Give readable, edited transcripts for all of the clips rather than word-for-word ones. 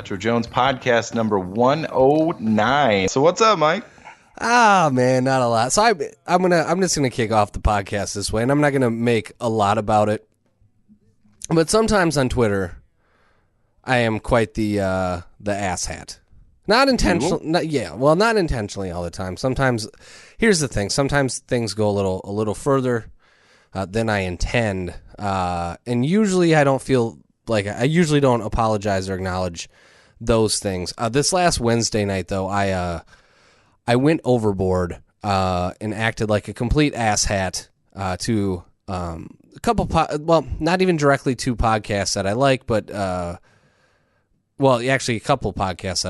Retro Jones podcast number 109. So what's up, Mike? Man, not a lot. So I'm just gonna kick off the podcast this way, and I'm not gonna make a lot about it. But sometimes on Twitter, I am quite the asshat. Not intentional. Not intentionally all the time. Sometimes, here's the thing. Sometimes things go a little further than I intend, and usually I don't feel like I usually don't apologize or acknowledge those things. This last Wednesday night, though, I went overboard and acted like a complete asshat to a couple, not even directly to podcasts that I like, but actually a couple podcasts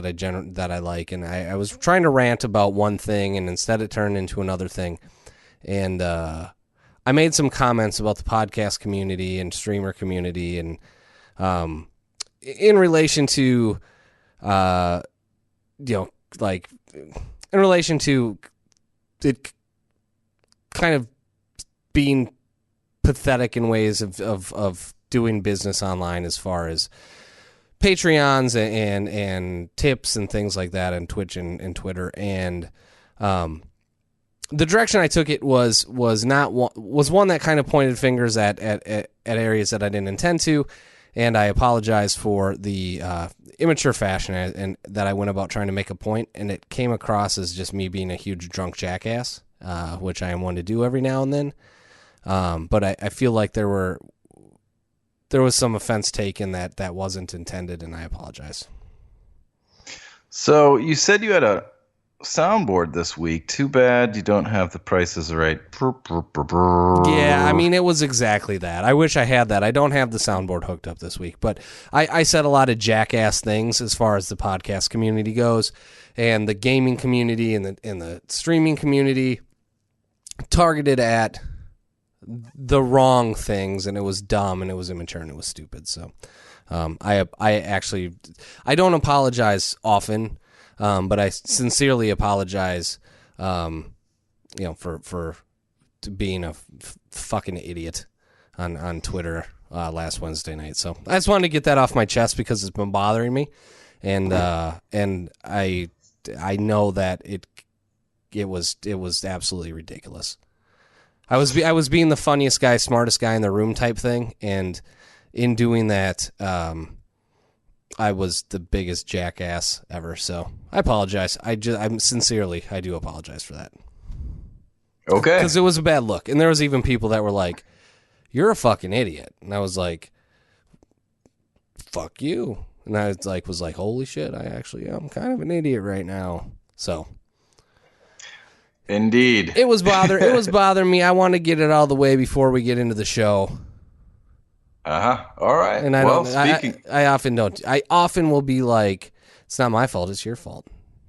that I like, and I was trying to rant about one thing, and instead it turned into another thing, and I made some comments about the podcast community and streamer community, and in relation to in relation to it kind of being pathetic in ways of doing business online, as far as Patreons and tips and things like that, and Twitch and Twitter, and the direction I took it was one that kind of pointed fingers at areas that I didn't intend to, and I apologize for the immature fashion and that I went about trying to make a point, and it came across as just me being a huge drunk jackass, which I am one to do every now and then. But I feel like there was some offense taken that wasn't intended, and I apologize. So you said you had a soundboard this week. Too bad you don't have the prices right. Yeah, I mean, it was exactly that. I wish I had that. I don't have the soundboard hooked up this week, but I said a lot of jackass things as far as the podcast community goes, and the gaming community and the streaming community, targeted at the wrong things, and it was dumb, and it was immature, and it was stupid. So I don't apologize often, but I sincerely apologize, for being a fucking idiot on Twitter last Wednesday night. So I just wanted to get that off my chest because it's been bothering me, and I know that it was absolutely ridiculous. I was being the funniest guy, smartest guy in the room type thing, and in doing that, I was the biggest jackass ever. So I apologize. I do apologize for that. Okay. Because it was a bad look, and there was even people that were like, "You're a fucking idiot," and I was like, "Fuck you," and I was like, "Holy shit, I actually am kind of an idiot right now." So. Indeed. It was bothering me. I want to get it all the way before we get into the show. All right. And I often don't. I often will be like, it's not my fault, it's your fault.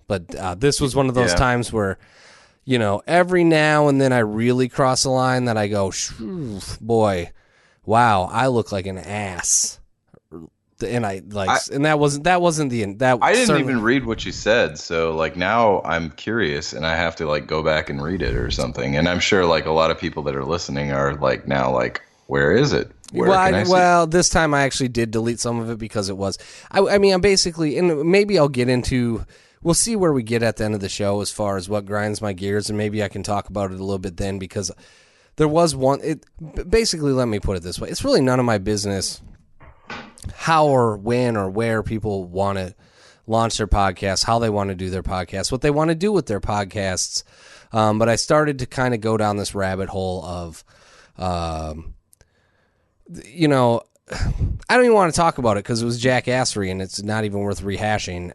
But this was one of those times where, every now and then I really cross a line that I go, boy, wow, I look like an ass. And I wasn't the end. I didn't even read what you said, so now I'm curious, and I have to go back and read it or something. And I'm sure a lot of people that are listening are now where is it? Well, this time I actually did delete some of it because it was. I'm basically, and maybe I'll get into. We'll see where we get at the end of the show as far as what grinds my gears, and maybe I can talk about it a little bit then, because there was one. Basically, let me put it this way: it's really none of my business how or when or where people want to launch their podcasts, how they want to do their podcasts, what they want to do with their podcasts. But I started to kind of go down this rabbit hole of, I don't even want to talk about it because it was jackassery and it's not even worth rehashing.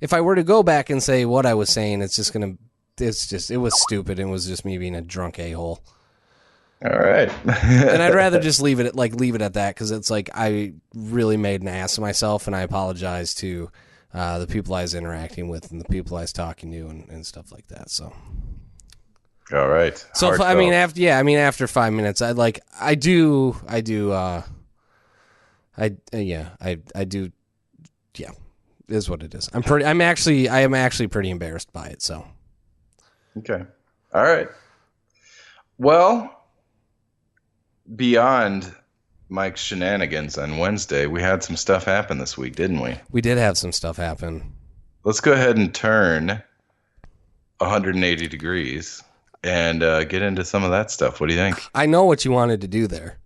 If I were to go back and say what I was saying, it was stupid. And it was just me being a drunk a-hole. All right. And I'd rather just leave it at that, because it's I really made an ass of myself, and I apologize to the people I was interacting with and the people I was talking to and stuff like that. So. All right. So after 5 minutes, I do. Yeah, is what it is. I am actually pretty embarrassed by it. So. Okay. All right. Well, beyond Mike's shenanigans on Wednesday, we had some stuff happen this week, didn't we? We did have some stuff happen. Let's go ahead and turn 180 degrees and get into some of that stuff. What do you think? I know what you wanted to do there.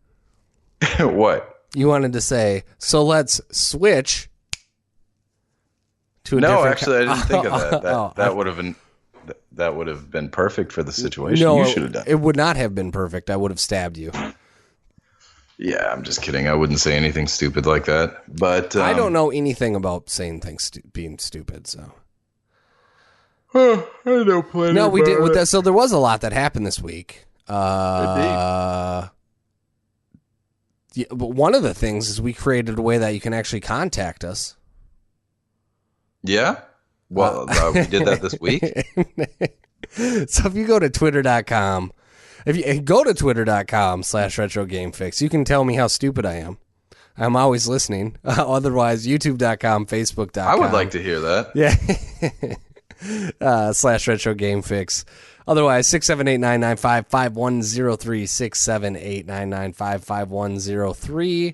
What? You wanted to say, so let's switch to a different... No, actually, I didn't think of that. That would have been perfect for the situation. No, you should have done. It would not have been perfect. I would have stabbed you. Yeah, I'm just kidding. I wouldn't say anything stupid like that. But I don't know anything about saying things being stupid, so... I know plenty. No, we did with that. So there was a lot that happened this week. Indeed. Yeah, but one of the things is we created a way that you can actually contact us. Yeah? Well, we did that this week. So if you go to twitter.com, if you go to twitter.com/RetroGameFix, you can tell me how stupid I am. I'm always listening. Otherwise, youtube.com, facebook.com. I would like to hear that. Yeah. /RetroGameFix. Otherwise, 678-995-5103, 678-995-5103,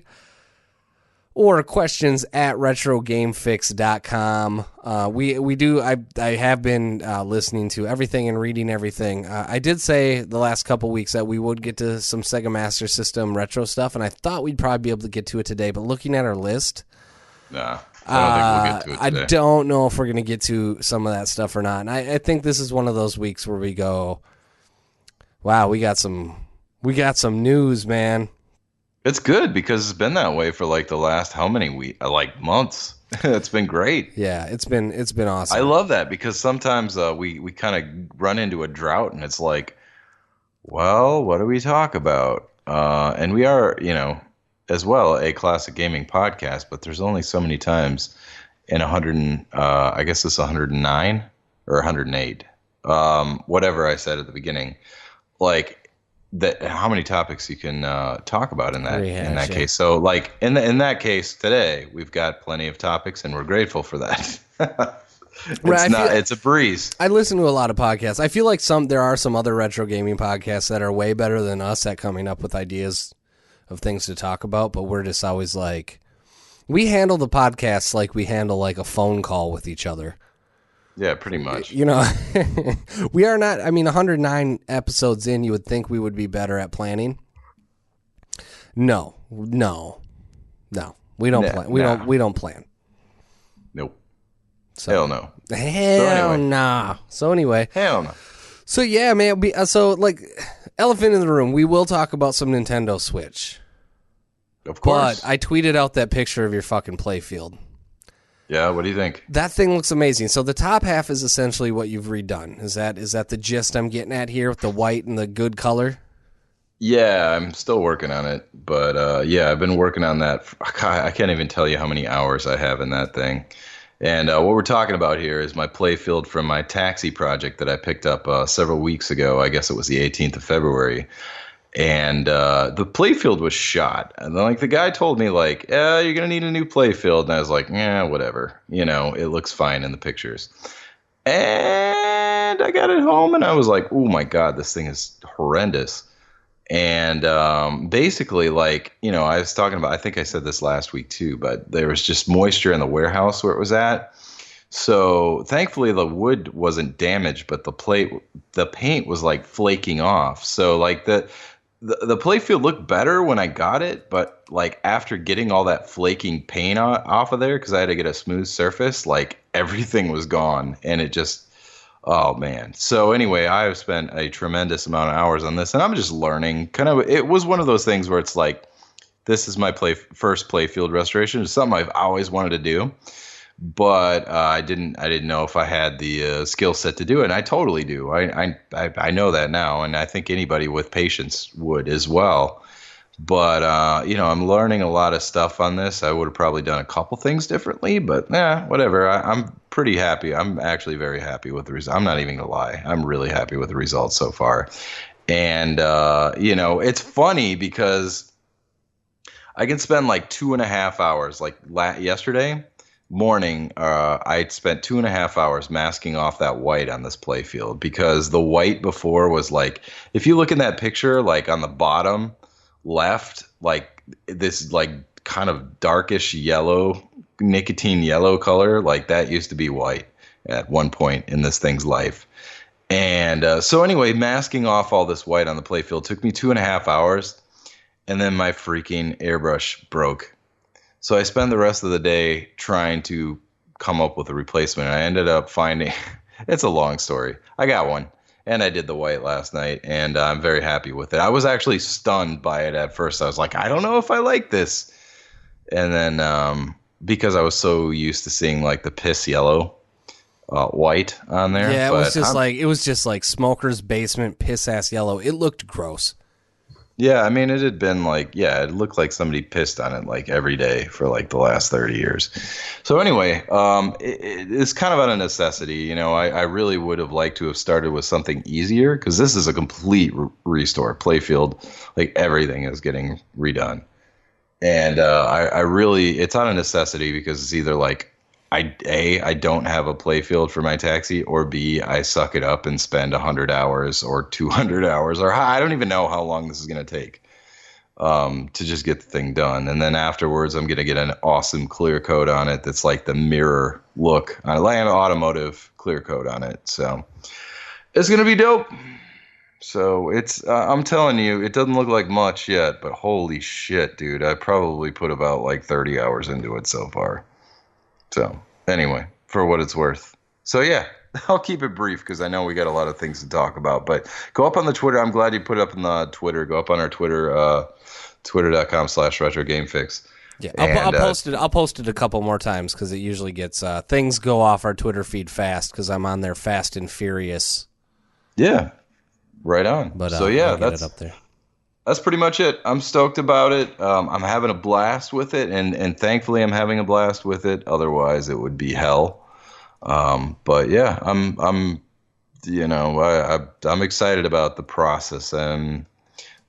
or questions at RetroGameFix.com. I have been listening to everything and reading everything. I did say the last couple weeks that we would get to some Sega Master System retro stuff, and I thought we'd probably be able to get to it today, but looking at our list... Nah. I don't think we'll get to it today. I don't know if we're going to get to some of that stuff or not. And I think this is one of those weeks where we go, wow, we got some news, man. It's good because it's been that way for like the last how many weeks? Like months. It's been great. Yeah, it's been awesome. I love that because sometimes we kind of run into a drought and it's like, well, what do we talk about? And we are, as well, a classic gaming podcast, but there's only so many times in 100, I guess it's 109 or 108, whatever I said at the beginning, like that, how many topics you can talk about in that case. So like in that case today, we've got plenty of topics and we're grateful for that. It's a breeze. I listen to a lot of podcasts. I feel like there are some other retro gaming podcasts that are way better than us at coming up with ideas of things to talk about, but we're just always like, we handle the podcasts like we handle like a phone call with each other. Yeah, pretty much. We are not, 109 episodes in, you would think we would be better at planning. No. We don't plan. We don't plan. Nope. So, hell no. Hell no. So anyway. Hell no. So yeah, man. Elephant in the room. We will talk about some Nintendo Switch. Of course. But I tweeted out that picture of your fucking playfield. Yeah, what do you think? That thing looks amazing. So the top half is essentially what you've redone. Is that the gist I'm getting at here with the white and the good color? Yeah, I'm still working on it. But I've been working on that. I can't even tell you how many hours I have in that thing. And what we're talking about here is my playfield from my taxi project that I picked up several weeks ago. I guess it was the 18th of February. And the playfield was shot. And then, the guy told me, you're going to need a new playfield. And I was like, yeah, whatever. It looks fine in the pictures. And I got it home, and I was like, oh, my God, this thing is horrendous. And basically, I was talking about, I think I said this last week too, but there was just moisture in the warehouse where it was at. So thankfully the wood wasn't damaged, but the paint was flaking off. So the playfield looked better when I got it, but after getting all that flaking paint off of there, because I had to get a smooth surface, everything was gone, and it just... Oh, man. So anyway, I have spent a tremendous amount of hours on this, and I'm just learning. It was one of those things where it's this is my first playfield restoration. It's something I've always wanted to do, but I didn't know if I had the skill set to do it, and I totally do. I know that now, and I think anybody with patience would as well. But, I'm learning a lot of stuff on this. I would have probably done a couple things differently, but whatever. I'm pretty happy. I'm actually very happy with the result. I'm not even going to lie. I'm really happy with the results so far. And, it's funny because I can spend 2.5 hours. Yesterday morning, I spent 2.5 hours masking off that white on this playfield because the white before was if you look in that picture, on the bottom left, this like kind of darkish yellow, nicotine yellow color. Like that used to be white at one point in this thing's life. And so anyway, masking off all this white on the playfield took me 2.5 hours, and then my freaking airbrush broke. So I spent the rest of the day trying to come up with a replacement. I ended up finding, it's a long story. I got one, and I did the white last night, and I'm very happy with it. I was actually stunned by it at first. I was like, I don't know if I like this. And then because I was so used to seeing like the piss yellow white on there. Yeah, it was just like smoker's basement piss ass yellow. It looked gross. Yeah, I mean, it had been like, it looked like somebody pissed on it like every day for like the last 30 years. So anyway, it's kind of out of necessity. You know, I really would have liked to have started with something easier, because this is a complete restore. Playfield, like everything is getting redone. And I really, it's out of necessity, because it's either like, I don't have a playfield for my taxi, or B, I suck it up and spend 100 hours or 200 hours, or I don't even know how long this is going to take to just get the thing done. And then afterwards, I'm going to get an awesome clear coat on it that's like the mirror look. I like an automotive clear coat on it. So it's going to be dope. So it's, I'm telling you, it doesn't look like much yet, but holy shit, dude. I probably put about like 30 hours into it so far. So anyway, for what it's worth. So yeah, I'll keep it brief, because I know we got a lot of things to talk about. But go up on the Twitter. I'm glad you put it up on the Twitter. Go up on our Twitter, twitter.com/RetroGameFix. Yeah, I'll post it a couple more times, because it usually gets things go off our Twitter feed fast, because I'm on there fast and furious. Yeah, right on. But so yeah, I'll get it up there. That's pretty much it. I'm stoked about it. I'm having a blast with it, and thankfully I'm having a blast with it. Otherwise, it would be hell. But yeah, I'm excited about the process, and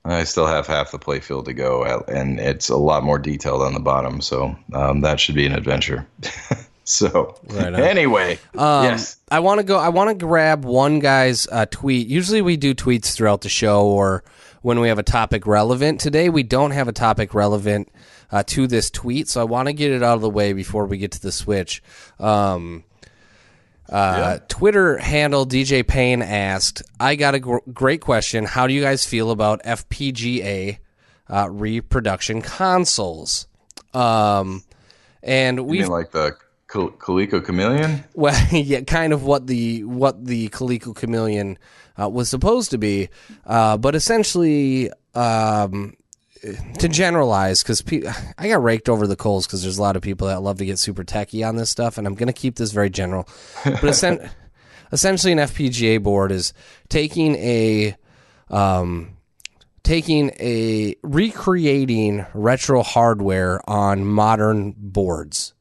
I still have half the playfield to go, and it's a lot more detailed on the bottom. So that should be an adventure. So anyway, yes, I want to grab one guy's tweet. Usually we do tweets throughout the show, or when we have a topic relevant. Today we don't have a topic relevant to this tweet, so I want to get it out of the way before we get to the Switch. Twitter handle DJ Payne asked, I got a great question. How do you guys feel about FPGA reproduction consoles? And we mean like the Coleco Chameleon? Well, yeah, kind of what the Coleco Chameleon was supposed to be, but essentially, to generalize, because I got raked over the coals, because there's a lot of people that love to get super techie on this stuff, and I'm going to keep this very general. But essentially, an FPGA board is recreating retro hardware on modern boards.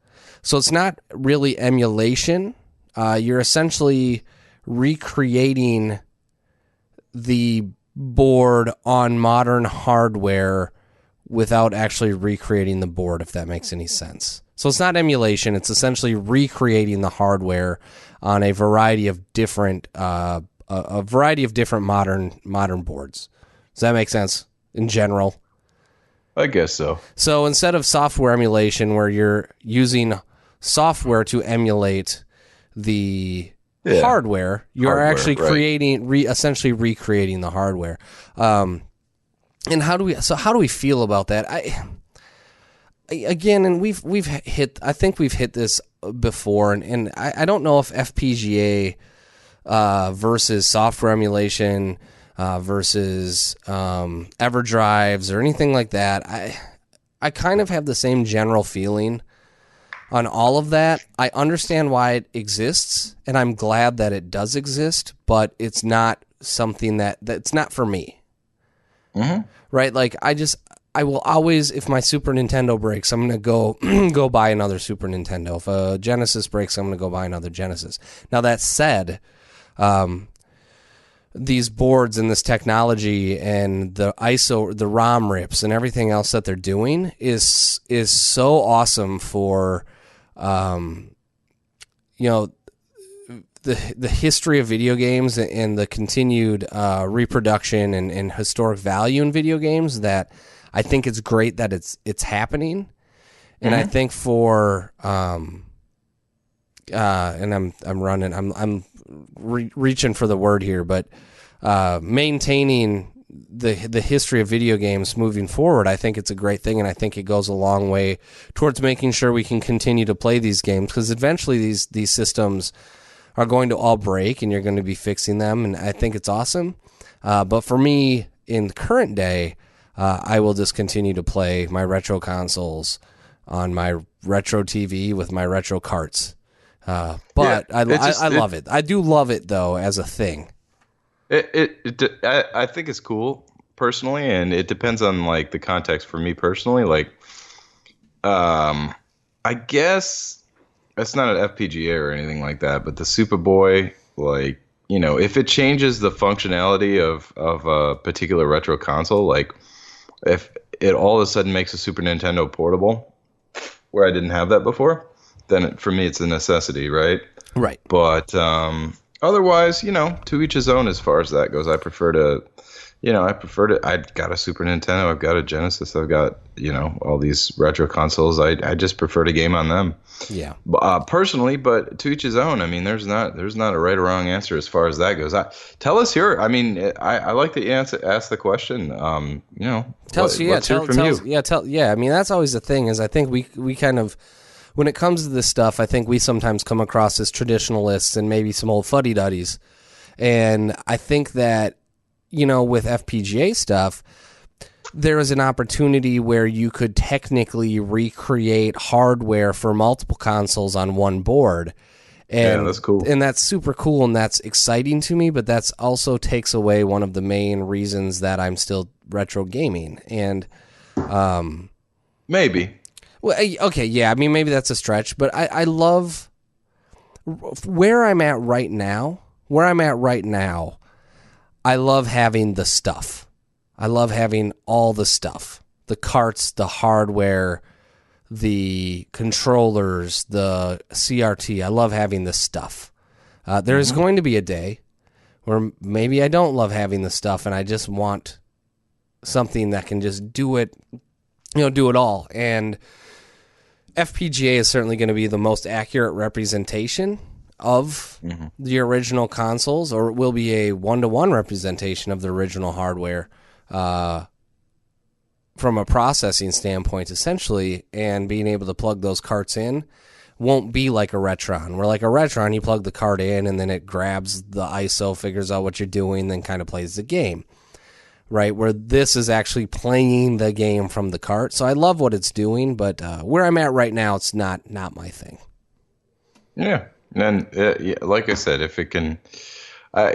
So it's not really emulation. You're essentially recreating the board on modern hardware without actually recreating the board, if that makes any sense. So it's not emulation. It's essentially recreating the hardware on a variety of different modern boards. Does that make sense in general? I guess so. So instead of software emulation, where you're using software to emulate the hardware, you're actually creating, essentially recreating the hardware. And how do we feel about that? I think we've hit this before, and I don't know if FPGA versus software emulation versus EverDrives or anything like that. I kind of have the same general feeling on all of that. I understand why it exists, and I'm glad that it does exist, but it's not something that's not for me. Mm-hmm. Right? Like, I will always, if my Super Nintendo breaks, I'm going to go buy another Super Nintendo. If a Genesis breaks, I'm going to go buy another Genesis. Now, that said, these boards and this technology and the ROM rips and everything else that they're doing is so awesome for, the history of video games and the continued reproduction and historic value in video games, that I think it's great that it's happening, and I think for and I'm reaching for the word here, but maintaining the history of video games moving forward, I think it's a great thing, and I think it goes a long way towards making sure we can continue to play these games, because eventually these systems are going to all break, and you're going to be fixing them, and I think it's awesome. But for me, in the current day, I will just continue to play my retro consoles on my retro TV with my retro carts. But I love it. I do love it, though, as a thing. I think it's cool personally, and it depends on like the context for me personally. Like, I guess it's not an FPGA or anything like that, but the Superboy, like, you know, if it changes the functionality of a particular retro console, like if it all of a sudden makes a Super Nintendo portable, where I didn't have that before, then for me it's a necessity, right? Right. But otherwise, you know, to each his own as far as that goes. I prefer to. I've got a Super Nintendo, I've got a Genesis, I've got, you know, all these retro consoles. I just prefer to game on them. Yeah. Personally, but to each his own. I mean, there's not a right or wrong answer as far as that goes. Tell us here. I mean, I like to ask the question. You know, let's hear from you. Yeah. I mean, that's always the thing, is I think we kind of, when it comes to this stuff, I think we sometimes come across as traditionalists and maybe some old fuddy-duddies. And I think that, you know, with FPGA stuff, there is an opportunity where you could technically recreate hardware for multiple consoles on one board. And, yeah, that's cool. And that's super cool, and that's exciting to me, but that's also takes away one of the main reasons that I'm still retro gaming. And maybe. Well, okay, yeah, I mean, maybe that's a stretch, but I love where I'm at right now. I love having the stuff. I love having all the stuff. The carts, the hardware, the controllers, the CRT. I love having the stuff. There's going to be a day where maybe I don't love having the stuff and I just want something that can just do it, you know, do it all. And FPGA is certainly going to be the most accurate representation of the original consoles, or it will be a one-to-one representation of the original hardware from a processing standpoint, essentially, and being able to plug those carts in won't be like a Retron. Where like a Retron, you plug the cart in and then it grabs the ISO, figures out what you're doing, then kind of plays the game. Right, where this is actually playing the game from the cart. So I love what it's doing, but where I'm at right now, it's not my thing. Yeah, and like I said, if it can,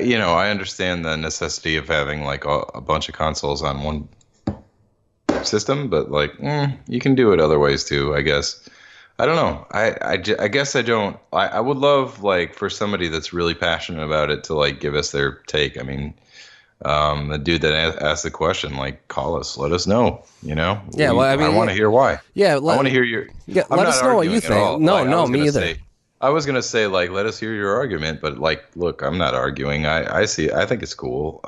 you know, I understand the necessity of having like a bunch of consoles on one system, but like you can do it other ways too, I guess. I don't know. I guess I don't. I would love like for somebody that's really passionate about it to like give us their take. I mean. The dude that asked the question, like, call us, let us know, you know? Yeah, well, I mean, I want to hear why. Yeah, I want to hear your. Yeah, let us know what you think. No, me either. I was gonna say, like, let us hear your argument, but like, look, I'm not arguing. I think it's cool.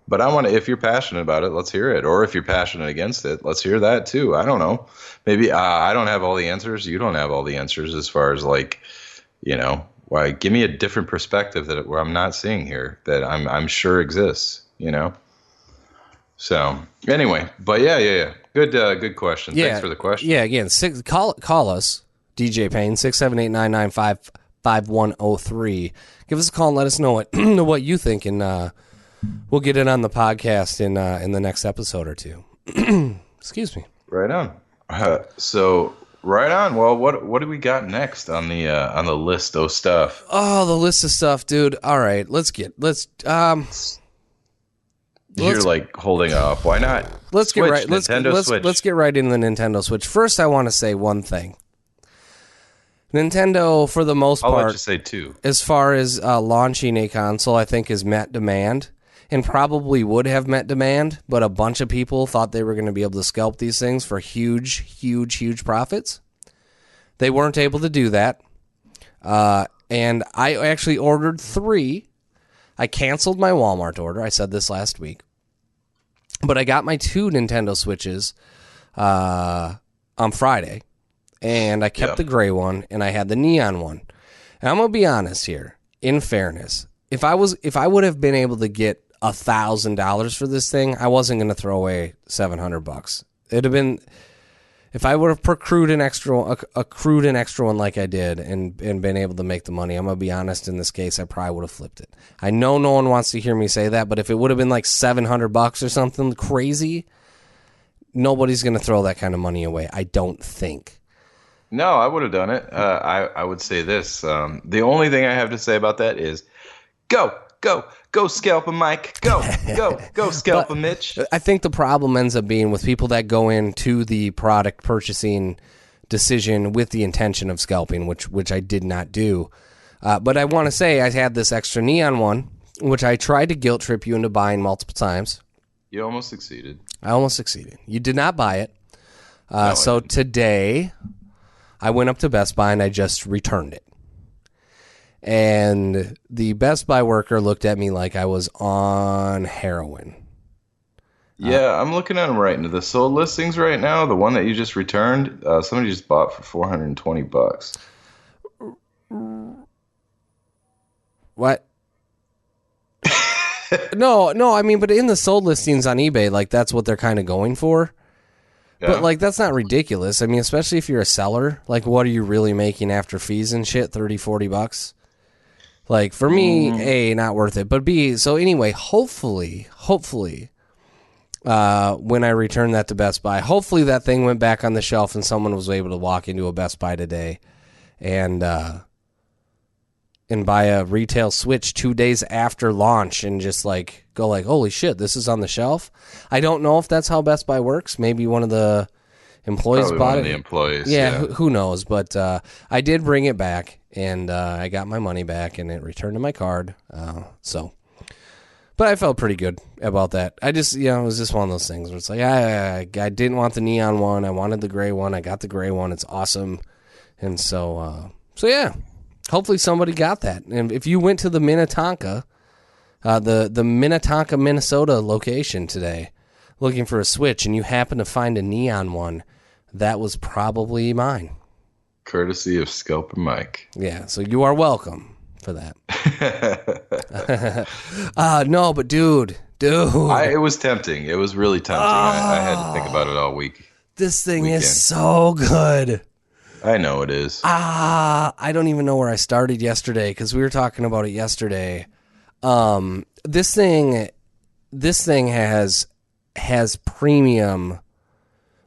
But I want to. If you're passionate about it, let's hear it. Or if you're passionate against it, let's hear that too. I don't know. Maybe I don't have all the answers. You don't have all the answers as far as like, you know. Why? Give me a different perspective where I'm not seeing here that I'm sure exists. You know. So anyway, but yeah. Good question. Yeah, thanks for the question. Yeah, again, call us, DJ Payne, 678-995-5103. Give us a call and let us know what you think, and we'll get it on the podcast in the next episode or two. Excuse me. Right on. So. Right on. Well, what do we got next on the list of stuff? Oh, the list of stuff, dude. All right, You're like holding up. Why not? Let's Switch, get right. Switch. Let's get right into the Nintendo Switch. First, I want to say one thing. Nintendo, for the most part, I'll let you say two. As far as launching a console, I think has met demand. And probably would have met demand, but a bunch of people thought they were going to be able to scalp these things for huge profits. They weren't able to do that. And I actually ordered 3. I canceled my Walmart order. I said this last week. But I got my 2 Nintendo Switches on Friday, and I kept the gray one, and I had the neon one. And I'm gonna be honest here. In fairness, if I would have been able to get $1,000 for this thing, I wasn't gonna throw away $700. It'd have been, if I would have accrued an extra one like I did, and been able to make the money. I'm gonna be honest. In this case, I probably would have flipped it. I know no one wants to hear me say that, but if it would have been like $700 or something crazy, nobody's gonna throw that kind of money away. I don't think. No, I would have done it. I would say this. The only thing I have to say about that is go scalp a Mike. Go scalp a Mitch. I think the problem ends up being with people that go into the product purchasing decision with the intention of scalping, which I did not do. But I want to say I had this extra neon one, which I tried to guilt trip you into buying multiple times. You almost succeeded. I almost succeeded. You did not buy it. No, so today I went up to Best Buy and I just returned it. And the Best Buy worker looked at me like I was on heroin. Yeah, I'm looking at them right into the sold listings right now. The one that you just returned, somebody just bought for $420. What? No, I mean, but in the sold listings on eBay, like that's what they're kind of going for. Yeah. But like that's not ridiculous. I mean, especially if you're a seller, like what are you really making after fees and shit? $30-$40. Like for me, A, not worth it. But B, so anyway, hopefully, when I return that to Best Buy, hopefully that thing went back on the shelf and someone was able to walk into a Best Buy today and buy a retail Switch 2 days after launch and just like go like, holy shit, this is on the shelf. I don't know if that's how Best Buy works. Maybe one of the employees Probably bought one it. Of the employees. Yeah. Who knows? But I did bring it back and I got my money back and it returned to my card. But I felt pretty good about that. I just, it was just one of those things where it's like, I didn't want the neon one. I wanted the gray one. I got the gray one. It's awesome. And so yeah. Hopefully somebody got that. And if you went to the Minnetonka, the Minnetonka, Minnesota location today looking for a Switch and you happen to find a neon one, that was probably mine. Courtesy of Scalper Mike. Yeah, so you are welcome for that. No, but dude. It was tempting. It was really tempting. I had to think about it all week. This thing is so good. I know it is. I don't even know where I started yesterday because we were talking about it yesterday. This thing has premium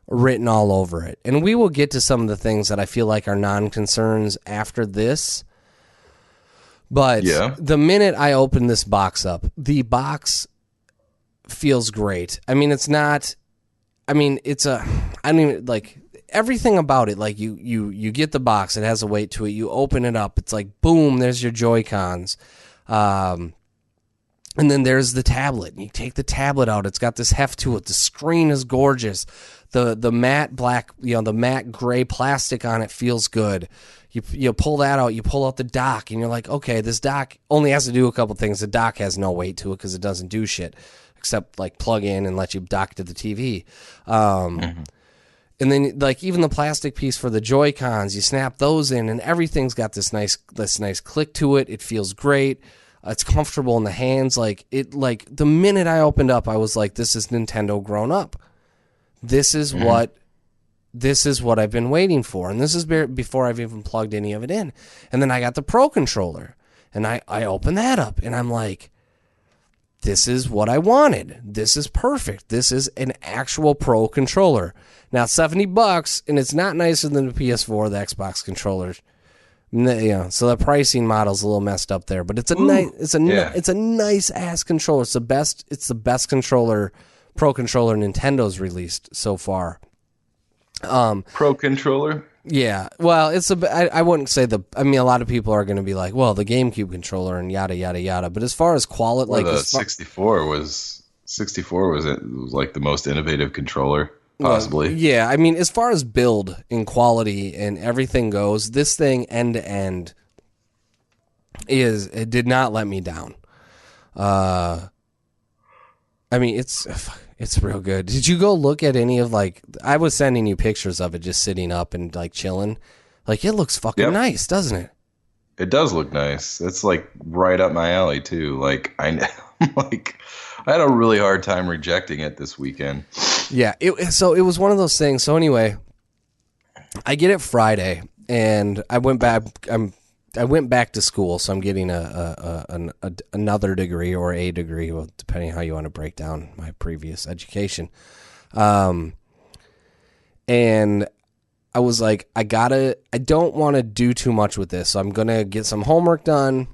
written all over it, and we will get to some of the things that I feel like are non-concerns after this. But the minute I open this box up, the box feels great. I mean, it's not. I mean, it's a. I don't even like. Everything about it, like you get the box, it has a weight to it. You open it up, it's like boom, there's your Joy-Cons, and then there's the tablet. You take the tablet out, it's got this heft to it. The screen is gorgeous. The matte black, the matte gray plastic on it feels good. You pull that out, you pull out the dock, and you're like, okay, this dock only has to do a couple things. The dock has no weight to it because it doesn't do shit except like plug in and let you dock to the TV. And then, like, even the plastic piece for the Joy-Cons, you snap those in, and everything's got this nice click to it. It feels great. It's comfortable in the hands. Like the minute I opened up, I was like, "This is Nintendo grown up. This is what I've been waiting for." And this is before I've even plugged any of it in. And then I got the Pro controller, and I opened that up, and I'm like, "This is what I wanted. This is perfect. This is an actual Pro controller." Now, $70, and it's not nicer than the PS4, the Xbox controller. So the pricing model's a little messed up there, but it's a it's a nice ass controller. It's the best controller, Pro controller Nintendo's released so far. Pro controller? Yeah. Well, I wouldn't say a lot of people are going to be like, well, the GameCube controller and yada yada yada. But as far as quality, like the 64 was like the most innovative controller. Possibly. Yeah, I mean, as far as build and quality and everything goes, this thing end to end it did not let me down. I mean, It's real good. Did you go look at any of like? I was sending you pictures of it just sitting up and like chilling. Like it looks fucking Yep. nice, doesn't it? It does look nice. It's like right up my alley too. Like like I had a really hard time rejecting it this weekend. Yeah. So it was one of those things. So anyway, I get it Friday, and I went back. I went back to school, so I'm getting another degree or a degree, well, depending on how you want to break down my previous education. And I was like, I don't want to do too much with this, so I'm going to get some homework done.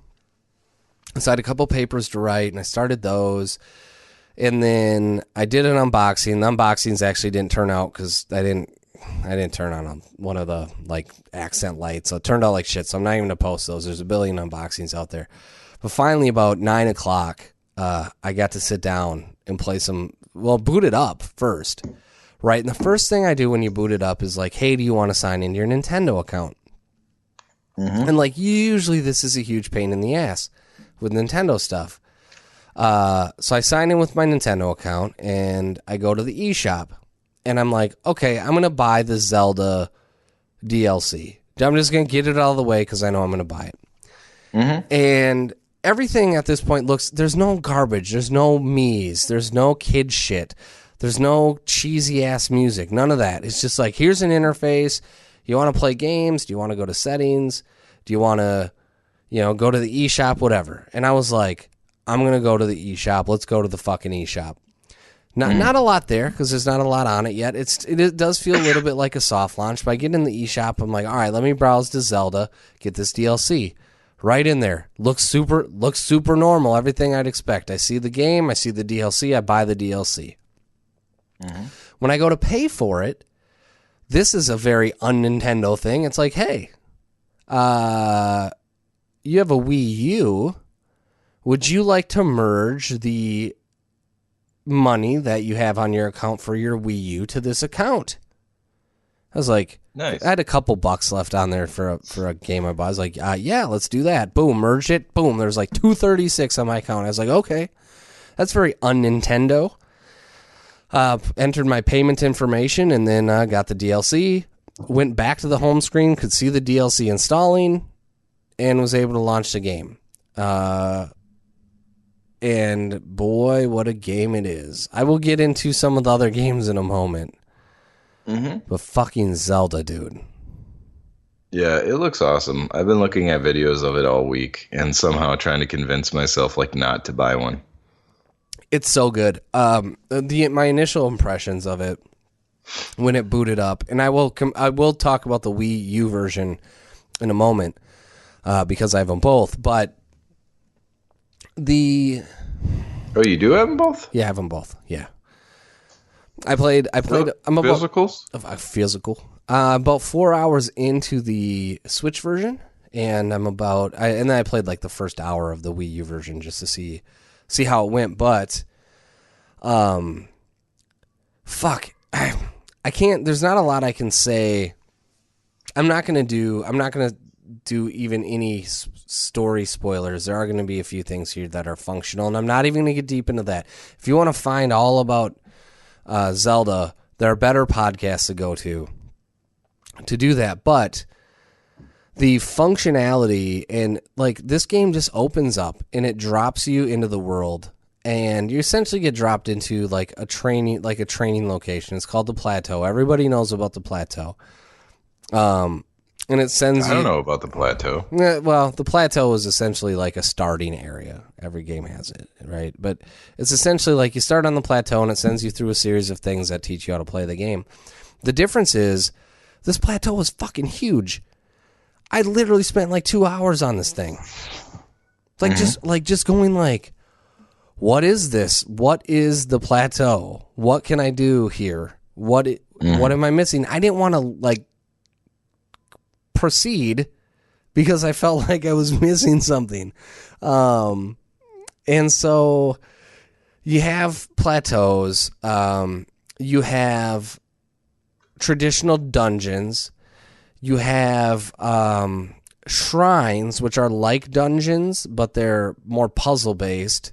So I had a couple papers to write, and I started those. And then I did an unboxing. The unboxings actually didn't turn out because I didn't turn on one of the like accent lights. So it turned out like shit. So I'm not even going to post those. There's a billion unboxings out there. But finally, about 9 o'clock, I got to sit down and play boot it up first. Right. And the first thing I do when you boot it up is like, hey, do you want to sign into your Nintendo account? Mm-hmm. And like, usually this is a huge pain in the ass with Nintendo stuff. So I sign in with my Nintendo account and I go to the eShop. And I'm like, okay, I'm going to buy the Zelda DLC. I'm just going to get it out of the way because I know I'm going to buy it. Mm-hmm. And everything at this point there's no garbage. There's no me's. There's no kid shit. There's no cheesy-ass music. None of that. It's just like, here's an interface. You want to play games? Do you want to go to settings? Do you want to, go to the eShop? Whatever. And I was like, I'm going to go to the eShop. Let's go to the fucking eShop. Not a lot there because there's not a lot on it yet. It does feel a little bit like a soft launch. But I get in the eShop, I'm like, all right, let me browse to Zelda, get this DLC. Right in there. Looks super normal, everything I'd expect. I see the game, I see the DLC, I buy the DLC. Mm-hmm. When I go to pay for it, this is a very un-Nintendo thing. It's like, hey, you have a Wii U. Would you like to merge the money that you have on your account for your Wii U to this account? I was like, nice. I had a couple bucks left on there for a game I bought. I was like, yeah, let's do that. Boom, merge it. Boom, there's like $236 on my account. I was like, okay, that's very un-Nintendo. Entered my payment information and then got the DLC. Went back to the home screen, could see the DLC installing, and was able to launch the game. And boy, what a game it is. I will get into some of the other games in a moment. Mm-hmm. But fucking Zelda, dude. Yeah, it looks awesome. I've been looking at videos of it all week and somehow trying to convince myself like not to buy one. It's so good. My initial impressions of it when it booted up, and I will talk about the Wii U version in a moment because I have them both. But oh, you do have them both? Yeah, I have them both. Yeah, I played. I'm physicals. Physical. About 4 hours into the Switch version, and and then I played like the first hour of the Wii U version just to see how it went. But fuck, I can't, there's not a lot I can say. I'm not gonna do even any story spoilers. There are going to be a few things here that are functional, and I'm not even going to get deep into that. If you want to find all about Zelda, there are better podcasts to go to do that. But the functionality and like this game just opens up and it drops you into the world, and you essentially get dropped into like a training location. It's called the Plateau. Everybody knows about the Plateau. And it sends you... I don't know about the Plateau. Well, the Plateau is essentially like a starting area. Every game has it, right? But it's essentially like you start on the Plateau and it sends you through a series of things that teach you how to play the game. The difference is this Plateau is fucking huge. I literally spent like 2 hours on this thing. Like just going like, what is this? What is the Plateau? What can I do here? What am I missing? I didn't want to like proceed because I felt like I was missing something. And so you have plateaus, you have traditional dungeons, you have shrines, which are like dungeons, but they're more puzzle based.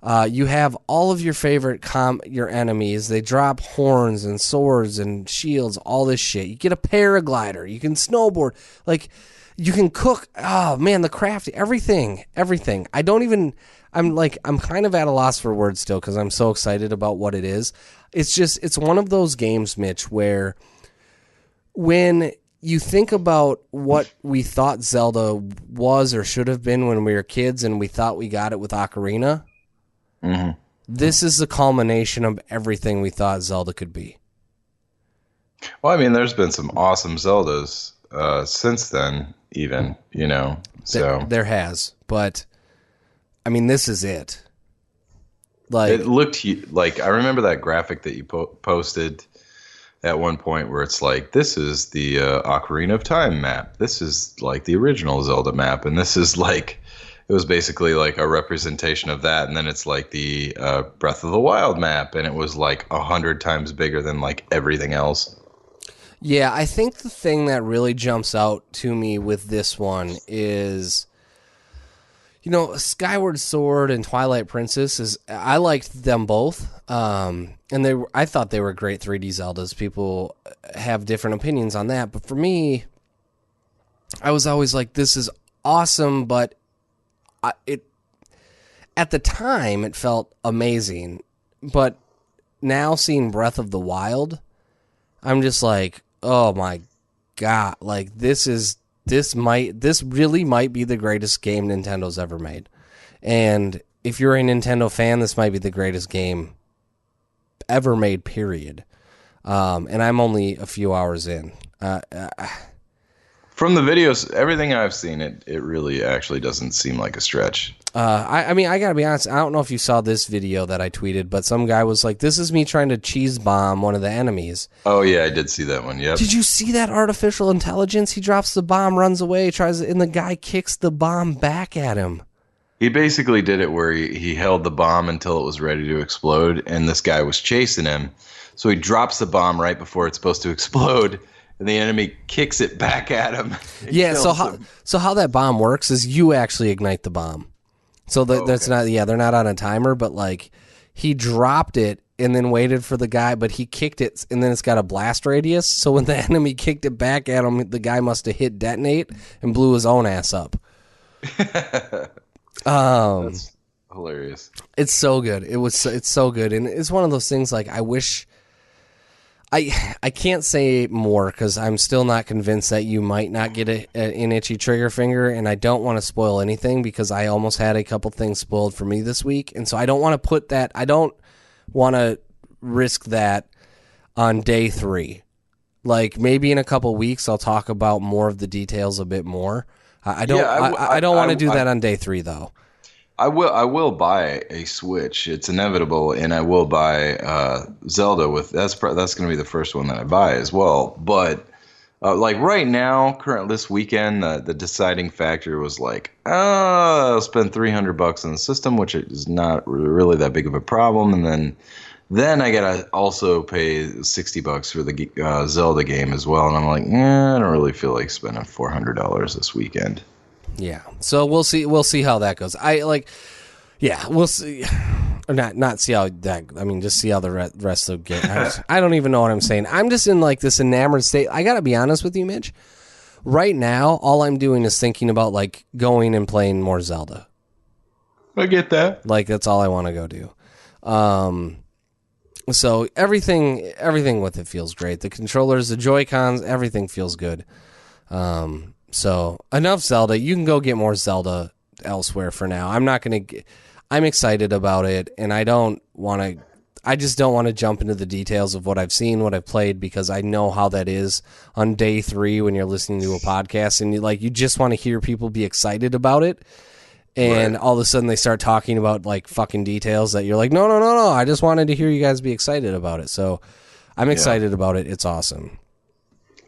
You have all of your favorite your enemies. They drop horns and swords and shields, all this shit. You get a paraglider. You can snowboard. Like, you can cook. Oh, man, the crafting. Everything. I'm kind of at a loss for words still because I'm so excited about what it is. It's one of those games, Mitch, where when you think about what we thought Zelda was or should have been when we were kids and we thought we got it with Ocarina, this is the culmination of everything we thought Zelda could be. Well, I mean, there's been some awesome Zeldas since then, even, so. There has, but, I mean, this is it. Like, it looked like, I remember that graphic that you posted at one point where it's like, this is the Ocarina of Time map. This is like the original Zelda map. And this is like, it was basically like a representation of that. And then it's like the Breath of the Wild map. And it was like 100 times bigger than like everything else. Yeah, I think the thing that really jumps out to me with this one is, Skyward Sword and Twilight Princess I liked them both. And I thought they were great 3D Zeldas. People have different opinions on that, but for me, I was always like, this is awesome, but at the time it felt amazing. But now seeing Breath of the Wild, I'm just like, oh my God, like this really might be the greatest game Nintendo's ever made. And if you're a Nintendo fan, this might be the greatest game ever made, period. And I'm only a few hours in. From the videos, everything I've seen, it really actually doesn't seem like a stretch. I mean, I gotta be honest, I don't know if you saw this video that I tweeted, but some guy was like, this is me trying to cheese bomb one of the enemies. Oh, yeah, I did see that one, yep. Did you see that artificial intelligence? He drops the bomb, runs away, and the guy kicks the bomb back at him. He basically did it where he held the bomb until it was ready to explode, and this guy was chasing him. So he drops the bomb right before it's supposed to explode, and the enemy kicks it back at him. Yeah, so how that bomb works is you actually ignite the bomb. So that's not, they're not on a timer, but like he dropped it and then waited for the guy, but he kicked it and then it's got a blast radius. So when the enemy kicked it back at him, the guy must have hit detonate and blew his own ass up. That's hilarious. It's so good. It's so good. And it's one of those things like I wish I can't say more because I'm still not convinced that you might not get an itchy trigger finger, and I don't want to spoil anything because I almost had a couple things spoiled for me this week, and so I don't want to put that. I don't want to risk that on day 3. Like maybe in a couple weeks, I'll talk about more of the details a bit more. I don't. Yeah, I don't want to do that on day 3 though. I will buy a Switch. It's inevitable, and I will buy Zelda with that's going to be the first one that I buy as well. But like right now, this weekend, the deciding factor was like, I'll spend $300 on the system, which is not really that big of a problem, and then I gotta also pay $60 for the Zelda game as well, and I'm like, I don't really feel like spending $400 this weekend. Yeah, so we'll see how that goes. We'll see, or not see how that. I mean, just see how the rest of the game. I don't even know what I'm saying. I'm just in like this enamored state. I gotta be honest with you, Mitch. Right now, all I'm doing is thinking about like going and playing more Zelda. I get that. Like that's all I want to go do. So everything with it feels great. The controllers, the Joy-Cons, everything feels good. So enough Zelda. You can go get more Zelda elsewhere for now. I'm excited about it, and I just don't want to jump into the details of what I've seen, what I've played, because I know how that is on day 3 when you're listening to a podcast and you just want to hear people be excited about it. And all of a sudden they start talking about like fucking details that you're like, no. I just wanted to hear you guys be excited about it. So I'm excited about it. It's awesome.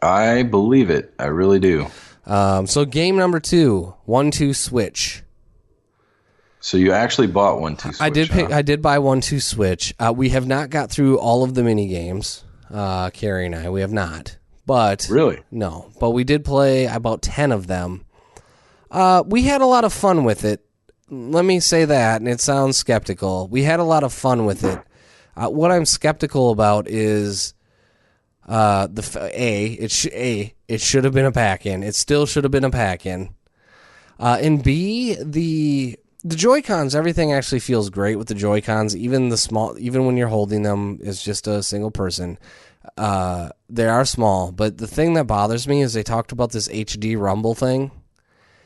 I believe it. I really do. So game number 2, 1-2 Switch. So you actually bought 1-2 Switch? I did buy 1-2 Switch. We have not got through all of the mini games. Carrie and I, we have not. But really, no. But we did play about 10 of them. We had a lot of fun with it. let me say that, and it sounds skeptical. We had a lot of fun with it. What I'm skeptical about is it should have been a pack-in. It still should have been a pack-in. And B, the Joy-Cons, everything actually feels great with the Joy-Cons. Even when you're holding them as just a single person, they are small. But the thing that bothers me is they talked about this HD rumble thing.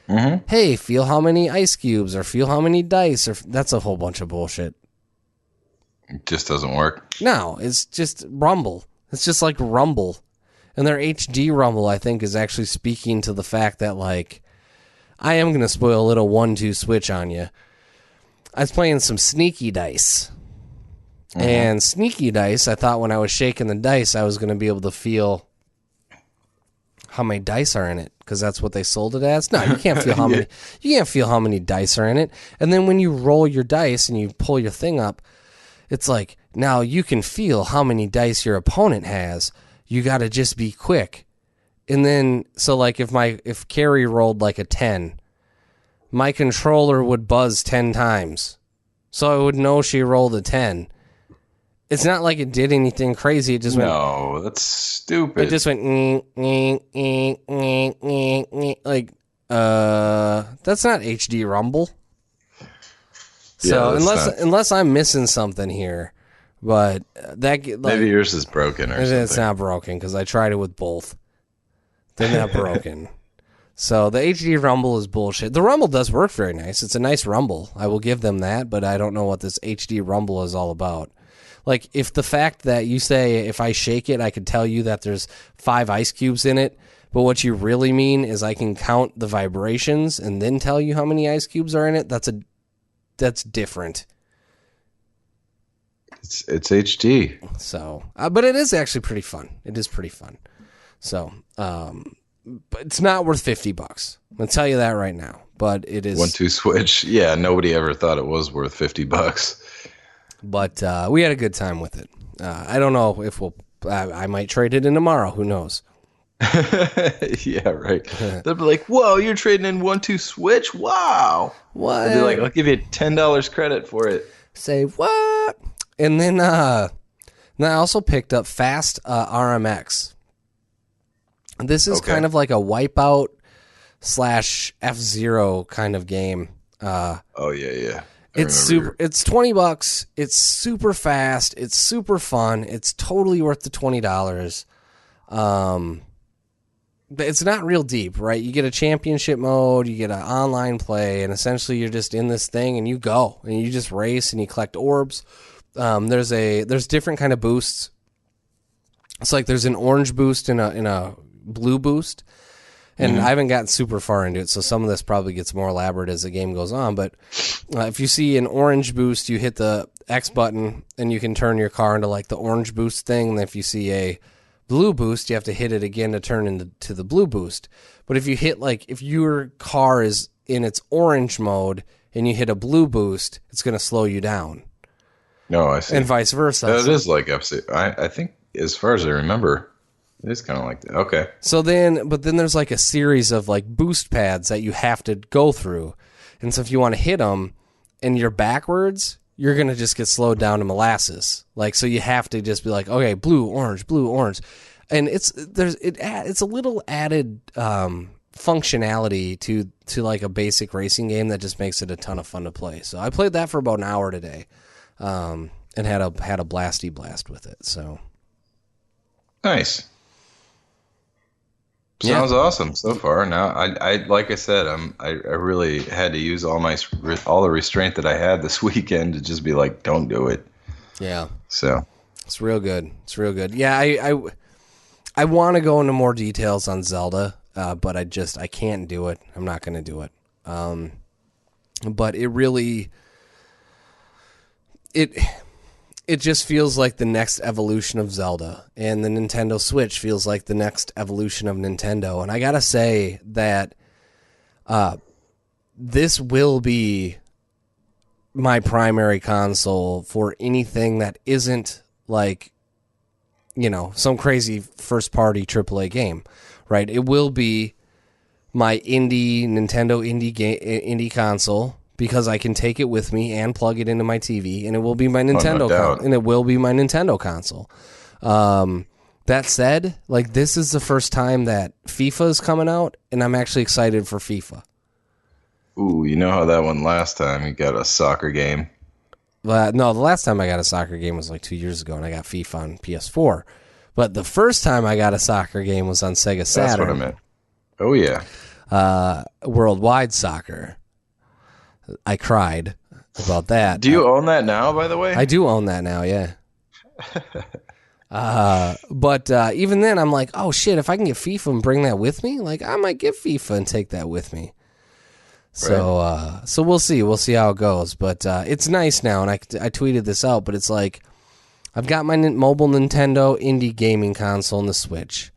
Mm-hmm. Hey, feel how many ice cubes, or feel how many dice, or that's a whole bunch of bullshit. It just doesn't work. No, it's just rumble. It's just like rumble. And their HD rumble, I think, is actually speaking to the fact that, like, I am going to spoil a little 1-2 switch on you. I was playing some sneaky dice. Mm-hmm. And sneaky dice, I thought when I was shaking the dice, I was going to be able to feel how many dice are in it, because that's what they sold it as. No, you can't feel how many. You can't feel how many dice are in it. And then when you roll your dice and you pull your thing up, it's like, now you can feel how many dice your opponent has. You got to just be quick. And then, so like if Carrie rolled like a 10, my controller would buzz 10 times. So I would know she rolled a 10. It's not like it did anything crazy. It just went. No, that's stupid. It just went like that's not HD rumble. So unless I'm missing something here, but that like, maybe yours is broken or something. It's not broken because I tried it with both. They're not broken. So the HD rumble is bullshit. The rumble does work very nice. It's a nice rumble. I will give them that, but I don't know what this HD rumble is all about. Like, if the fact that you say if I shake it, I could tell you that there's 5 ice cubes in it, but what you really mean is I can count the vibrations and then tell you how many ice cubes are in it, that's different. It's HD. So, but it is actually pretty fun. It is pretty fun. So, but it's not worth $50. I'm gonna tell you that right now. But it is 1-2 switch. Yeah, nobody ever thought it was worth $50. But we had a good time with it. I don't know if I might trade it in tomorrow. Who knows? Yeah, right. They'll be like, "Whoa, you're trading in 1-2 switch? Wow!" What? They'll be like, "I'll give you $10 credit for it." Say what? And then I also picked up Fast RMX. This is kind of like a Wipeout / F-Zero kind of game. Oh yeah. It's $20. It's super fast. It's super fun. It's totally worth the $20. But it's not real deep, right? You get a championship mode, you get an online play, and essentially you're just in this thing and you go and you just race and you collect orbs. There's different kind of boosts. It's like there's an orange boost and a blue boost. And I haven't gotten super far into it, so some of this probably gets more elaborate as the game goes on. But if you see an orange boost, you hit the X button, and you can turn your car into like the orange boost thing. And if you see a blue boost, you have to hit it again to turn into the blue boost. But if you hit if your car is in its orange mode and you hit a blue boost, it's going to slow you down. No, I see. And vice versa. That is like FC. I think, as far as I remember, it is kind of like that. Okay. So then there's like a series of like boost pads that you have to go through. And so if you want to hit them and you're backwards, you're going to just get slowed down to molasses. So you have to just be like, okay, blue, orange. And it's a little added functionality to like a basic racing game that just makes it a ton of fun to play. So I played that for about an hour today. And had a blasty blast with it. So nice. Sounds awesome so far. Now, I like I said, I really had to use all the restraint that I had this weekend to just be like, don't do it. Yeah. So it's real good. Yeah, I want to go into more details on Zelda, but I can't do it. I'm not going to do it. But it really it just feels like the next evolution of Zelda, and the Nintendo Switch feels like the next evolution of Nintendo. And I gotta say that this will be my primary console for anything that isn't like, some crazy first-party AAA game, right? It will be my Nintendo indie console, because I can take it with me and plug it into my TV, and it will be my no Nintendo doubt. and it will be my Nintendo console. That said, like, this is the first time that FIFA is coming out, and I'm actually excited for FIFA. Ooh, you know how that one last time you got a soccer game? No, the last time I got a soccer game was like 2 years ago, and I got FIFA on PS4. But the first time I got a soccer game was on Sega Saturn. That's what I meant. Oh, yeah. Worldwide Soccer. I cried about that. Do you own that now, by the way? I do own that now, yeah. But even then, I'm like, oh, shit, if I can get FIFA and bring that with me, like, I might get FIFA and take that with me. So, Right. so we'll see. We'll see how it goes. But it's nice now, and I tweeted this out, but it's like, I've got my mobile Nintendo indie gaming console and the Switch.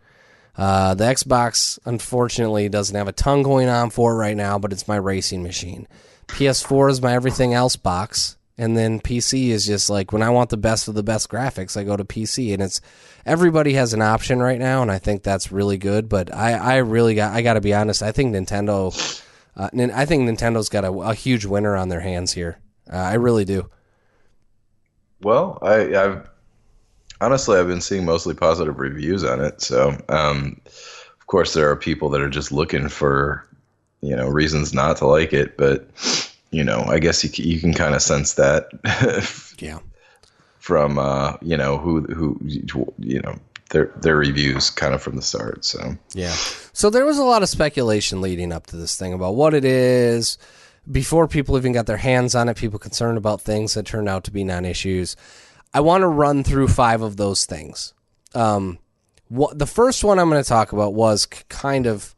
The Xbox, unfortunately, doesn't have a ton going on for it right now, but it's my racing machine. PS4 is my everything else box, and then PC is just like, when I want the best of the best graphics, I go to PC, and it's everybody has an option right now, and I think that's really good. But I got to be honest, I think Nintendo's got a huge winner on their hands here. I really do. Well, I've honestly, I've been seeing mostly positive reviews on it. So, of course, there are people that are just looking for, reasons not to like it. But, I guess you can kind of sense that. Yeah. From who their reviews kind of from the start. So yeah. So there was a lot of speculation leading up to this thing about what it is. Before people even got their hands on it, people concerned about things that turned out to be non-issues. I want to run through 5 of those things. The first one I'm going to talk about was kind of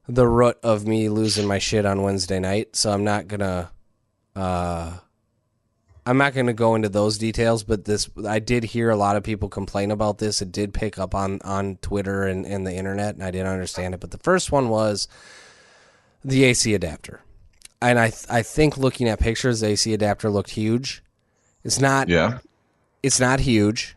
the root of me losing my shit on Wednesday night. So I'm not going to go into those details, but I did hear a lot of people complain about this. It did pick up on Twitter and the internet, and I didn't understand it. But the first one was the AC adapter. And I think looking at pictures, the AC adapter looked huge. It's not. Yeah. It's not huge.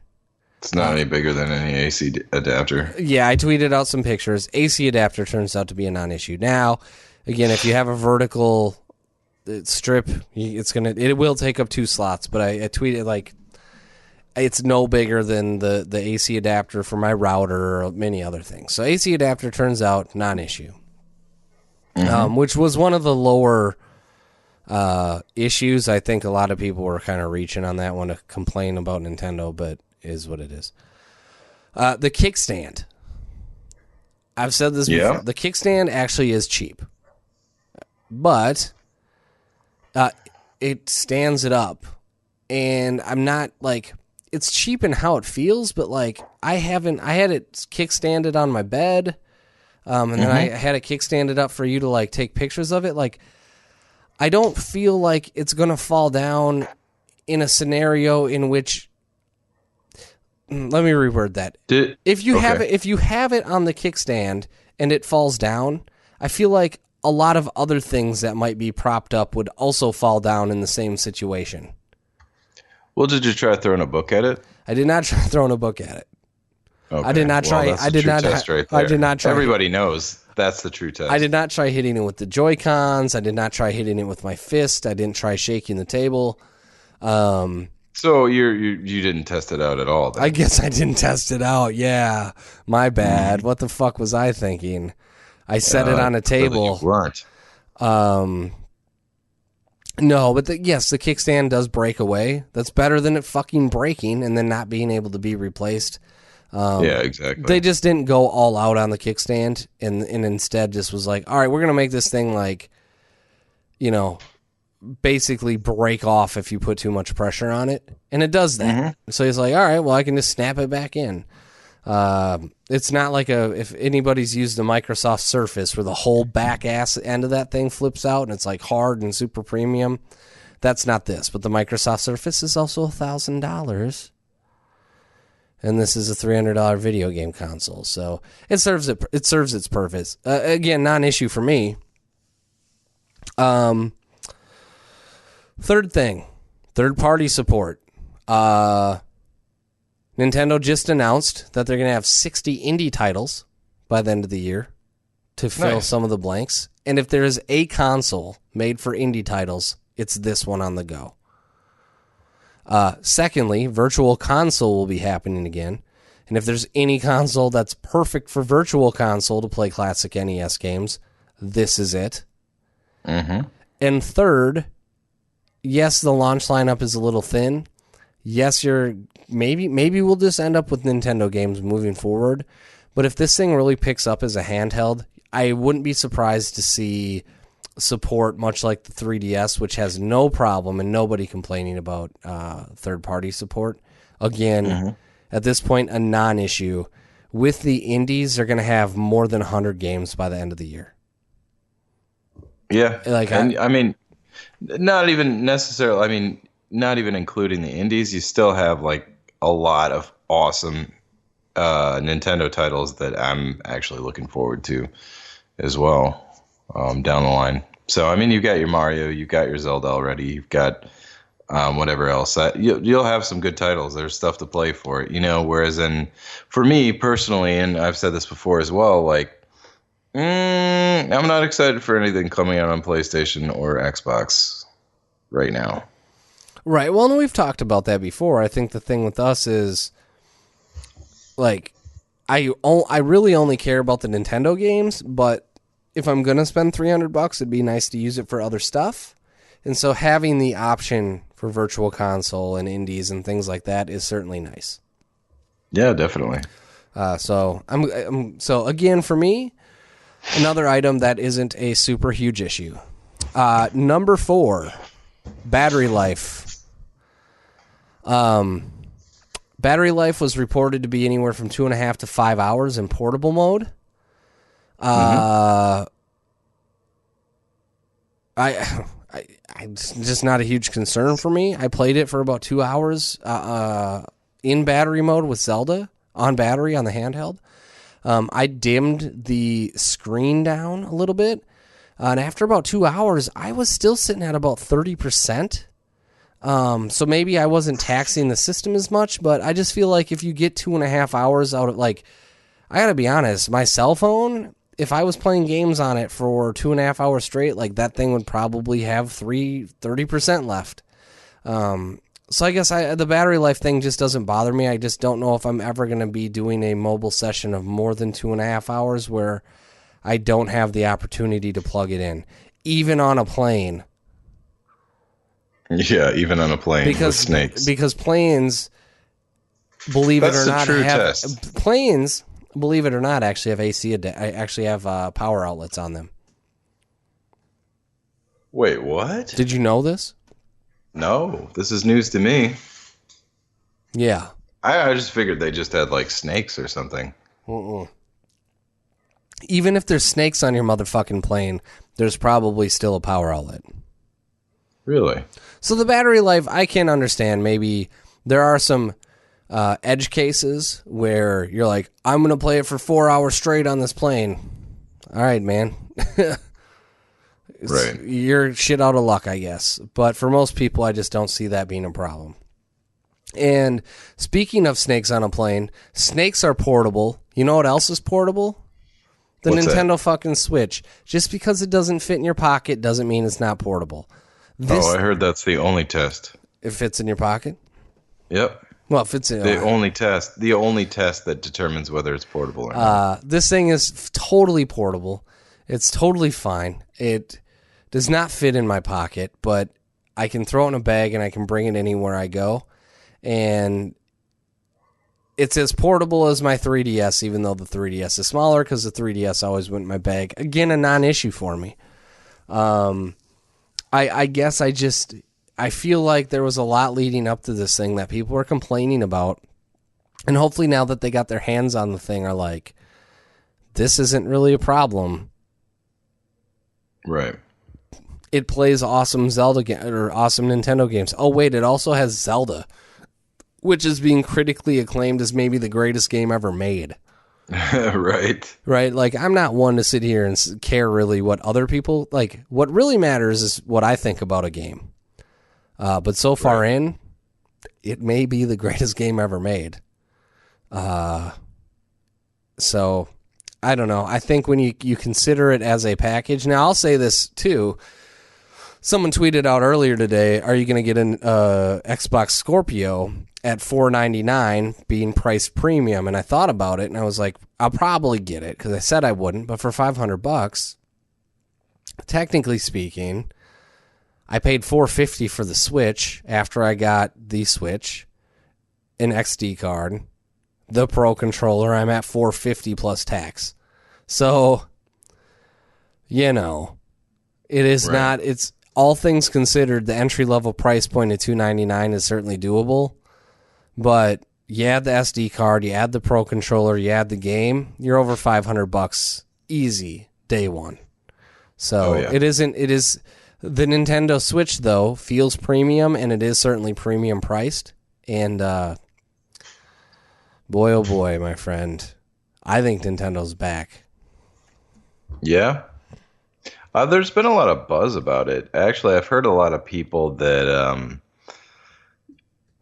It's not any bigger than any AC adapter. Yeah, I tweeted out some pictures. AC adapter turns out to be a non-issue. Now, again, if you have a vertical strip, it will take up 2 slots. But I tweeted like it's no bigger than the AC adapter for my router or many other things. So AC adapter turns out non-issue, which was one of the lower issues. I think a lot of people were kind of reaching on that one to complain about Nintendo, but is what it is. The kickstand. I've said this before. The kickstand actually is cheap, but it stands it up, and I'm not like, it's cheap in how it feels, but like I had it kickstanded on my bed, and then I had it kickstanded up for you to like take pictures of it. Like, I don't feel like it's gonna fall down in a scenario in which. Let me reword that. If you have it on the kickstand and it falls down, I feel like a lot of other things that might be propped up would also fall down in the same situation. Well, did you try throwing a book at it? I did not try throwing a book at it. Okay. I did not try. Well, that's the true test right there. I did not try. Everybody knows that's the true test. I did not try hitting it with the Joy-Cons. I did not try hitting it with my fist. I didn't try shaking the table. So you didn't test it out at all, then? I guess I didn't test it out. Yeah, my bad. What the fuck was I thinking? I set it on a table. You weren't. No, but the kickstand does break away. That's better than it fucking breaking and then not being able to be replaced. Yeah, exactly. They just didn't go all out on the kickstand and instead just was like, all right, we're going to make this thing like, basically break off if you put too much pressure on it. And it does that. So he's like, all right, well, I can just snap it back in. It's not like if anybody's used a Microsoft Surface where the whole back ass end of that thing flips out and it's like hard and super premium. That's not this, but the Microsoft Surface is also $1,000. And this is a $300 video game console. So it serves its purpose. Again, non-issue for me. Third thing, third-party support. Nintendo just announced that they're going to have 60 indie titles by the end of the year to fill some of the blanks. And if there is a console made for indie titles, it's this one on the go. Secondly, Virtual Console will be happening again. And if there's any console that's perfect for Virtual Console to play classic NES games, this is it. Mm-hmm. And third, yes, the launch lineup is a little thin. Yes, maybe we'll just end up with Nintendo games moving forward. But if this thing really picks up as a handheld, I wouldn't be surprised to see support much like the 3DS, which has no problem and nobody complaining about third-party support. Again, at this point, a non-issue. With the indies, they're going to have more than 100 games by the end of the year. Yeah, Like, I mean, not even necessarily. I mean, not even including the indies, you still have like a lot of awesome Nintendo titles that I'm actually looking forward to as well down the line. So, I mean, you've got your Mario, you've got your Zelda already, you've got whatever else. You'll have some good titles. There's stuff to play for it, whereas for me personally, and I've said this before as well, like, I'm not excited for anything coming out on PlayStation or Xbox right now. Right. Well, and we've talked about that before. I think the thing with us is, like, I really only care about the Nintendo games, but if I'm going to spend $300, it'd be nice to use it for other stuff. And so having the option for Virtual Console and indies and things like that is certainly nice. Yeah, definitely. So again, for me, another item that isn't a super huge issue. Number 4, battery life. Battery life was reported to be anywhere from 2.5 to 5 hours in portable mode. It's just not a huge concern for me. I played it for about 2 hours in battery mode with Zelda on battery on the handheld. I dimmed the screen down a little bit, and after about 2 hours, I was still sitting at about 30%. So maybe I wasn't taxing the system as much, but I just feel like if you get 2.5 hours out of, like, I gotta be honest, my cell phone, if I was playing games on it for 2.5 hours straight, like, that thing would probably have 30% left. So I guess the battery life thing just doesn't bother me. I just don't know if I'm ever going to be doing a mobile session of more than 2.5 hours where I don't have the opportunity to plug it in, even on a plane. Yeah, even on a plane with snakes. Because planes, believe it or not, planes, believe it or not, actually have AC. Actually have power outlets on them. Wait, what? Did you know this? No, this is news to me. Yeah. I just figured they just had, like, snakes or something. Even if there's snakes on your motherfucking plane, there's probably still a power outlet. Really? So the battery life, I can understand. Maybe there are some edge cases where you're like, I'm going to play it for 4 hours straight on this plane. All right, man. Right. You're shit out of luck, I guess. But for most people, I just don't see that being a problem. And speaking of snakes on a plane, snakes are portable. You know what else is portable? The What's Nintendo that? fucking Switch. Just because it doesn't fit in your pocket doesn't mean it's not portable. I heard that's the only test. It fits in your pocket? Yep. Well, it fits in the only test that determines whether it's portable or not. This thing is totally portable. It's totally fine. It does not fit in my pocket, but I can throw it in a bag and I can bring it anywhere I go. And it's as portable as my 3DS, even though the 3DS is smaller because the 3DS always went in my bag. Again, a non-issue for me. I guess I feel like there was a lot leading up to this thing that people were complaining about. And hopefully now that they got their hands on the thing are like, this isn't really a problem. Right. It plays awesome or awesome Nintendo games. Oh, wait, it also has Zelda, which is being critically acclaimed as maybe the greatest game ever made. Right. Right? Like, I'm not one to sit here and care really what other people... Like, what really matters is what I think about a game. But so far in, it may be the greatest game ever made. So, I don't know. I think when you consider it as a package. Now, I'll say this too. Someone tweeted out earlier today, are you going to get an Xbox Scorpio at $499 being priced premium? And I thought about it, and I was like, I'll probably get it because I said I wouldn't. But for $500, technically speaking, I paid $450 for the Switch after I got the Switch, an XD card, the Pro controller. I'm at $450 plus tax. So, it is Right. not. It's all things considered. The entry level price point of $299 is certainly doable, but you add the SD card, you add the Pro controller, you add the game, you're over $500 easy day one. So It isn't. It is the Nintendo Switch though feels premium, and it is certainly premium priced. And boy, oh boy, my friend, I think Nintendo's back. Yeah. There's been a lot of buzz about it. Actually, I've heard a lot of people that,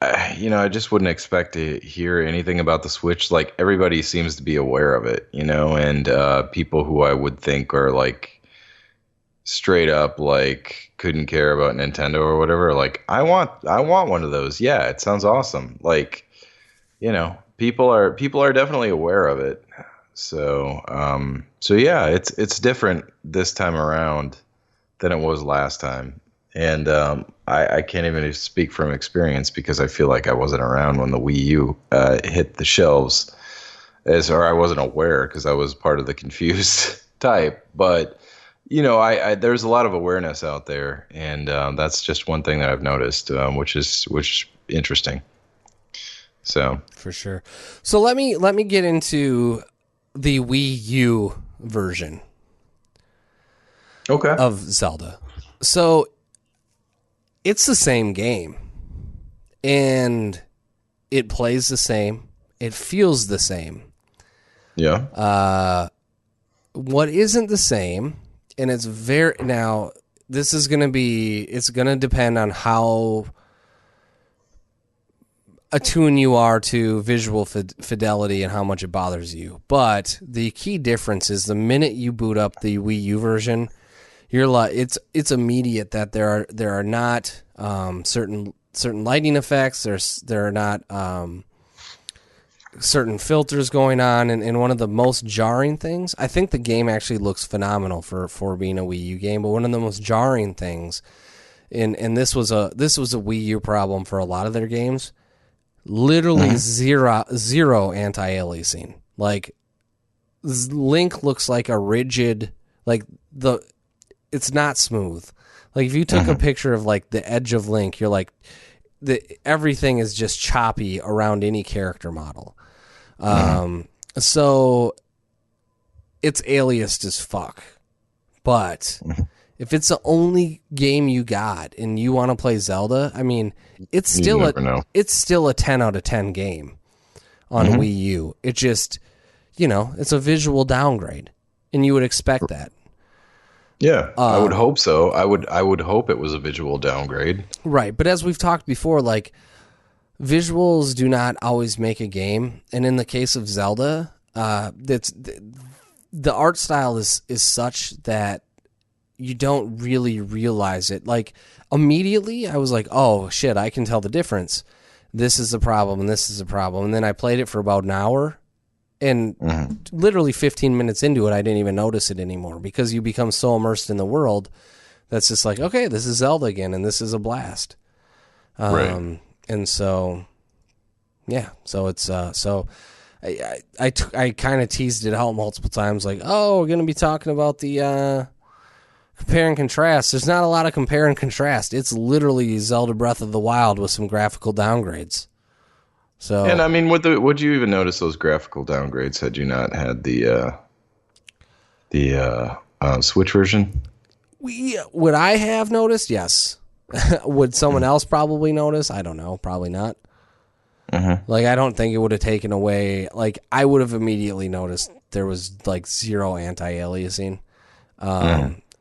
I just wouldn't expect to hear anything about the Switch. Like, everybody seems to be aware of it, and people who I would think are, like, straight up, like, couldn't care about Nintendo or whatever. Like, I want one of those. Yeah, it sounds awesome. Like, people are definitely aware of it. So yeah, it's different this time around than it was last time, and I can't even speak from experience because I feel like I wasn't around when the Wii U hit the shelves, or I wasn't aware because I was part of the confused type. But there's a lot of awareness out there, and that's just one thing that I've noticed, which is interesting. So For sure. So let me get into the Wii U version of Zelda. So it's the same game, and it plays the same. It feels the same. Yeah. What isn't the same, and it's this is going to be, it's going to depend on how attuned you are to visual fidelity and how much it bothers you. But the key difference is the minute you boot up the Wii U version, you're like, it's immediate that there are not certain lighting effects. There are not certain filters going on, and one of the most jarring things, I think the game actually looks phenomenal for being a Wii U game, but one of the most jarring things, and this was a Wii U problem for a lot of their games. Literally zero anti-aliasing. Like, Link looks like a rigid, like it's not smooth. Like, if you took a picture of like the edge of Link, you're like, everything is just choppy around any character model. So it's aliased as fuck. But if it's the only game you got and you want to play Zelda, I mean, it's still a 10 out of 10 game on Wii U. It just, it's a visual downgrade, and you would expect that. Yeah, I would hope so. I would hope it was a visual downgrade. Right, but as we've talked before, like, visuals do not always make a game, and in the case of Zelda, the art style is such that you don't really realize it. Like, immediately, I was like, oh, shit, I can tell the difference. This is the problem, and this is the problem. And then I played it for about an hour, and literally 15 minutes into it, I didn't even notice it anymore because you become so immersed in the world that's just like, okay, this is Zelda again, and this is a blast. Right. And so, yeah, so it's, I kind of teased it out multiple times, like, oh, we're going to be talking about the, compare and contrast. There's not a lot of compare and contrast. It's literally Zelda Breath of the Wild with some graphical downgrades. So, and I mean, would you even notice those graphical downgrades had you not had the Switch version? Would I have noticed? Yes. Would someone else probably notice? I don't know. Probably not. Like, I don't think it would have taken away. Like, I would have immediately noticed there was like zero anti-aliasing.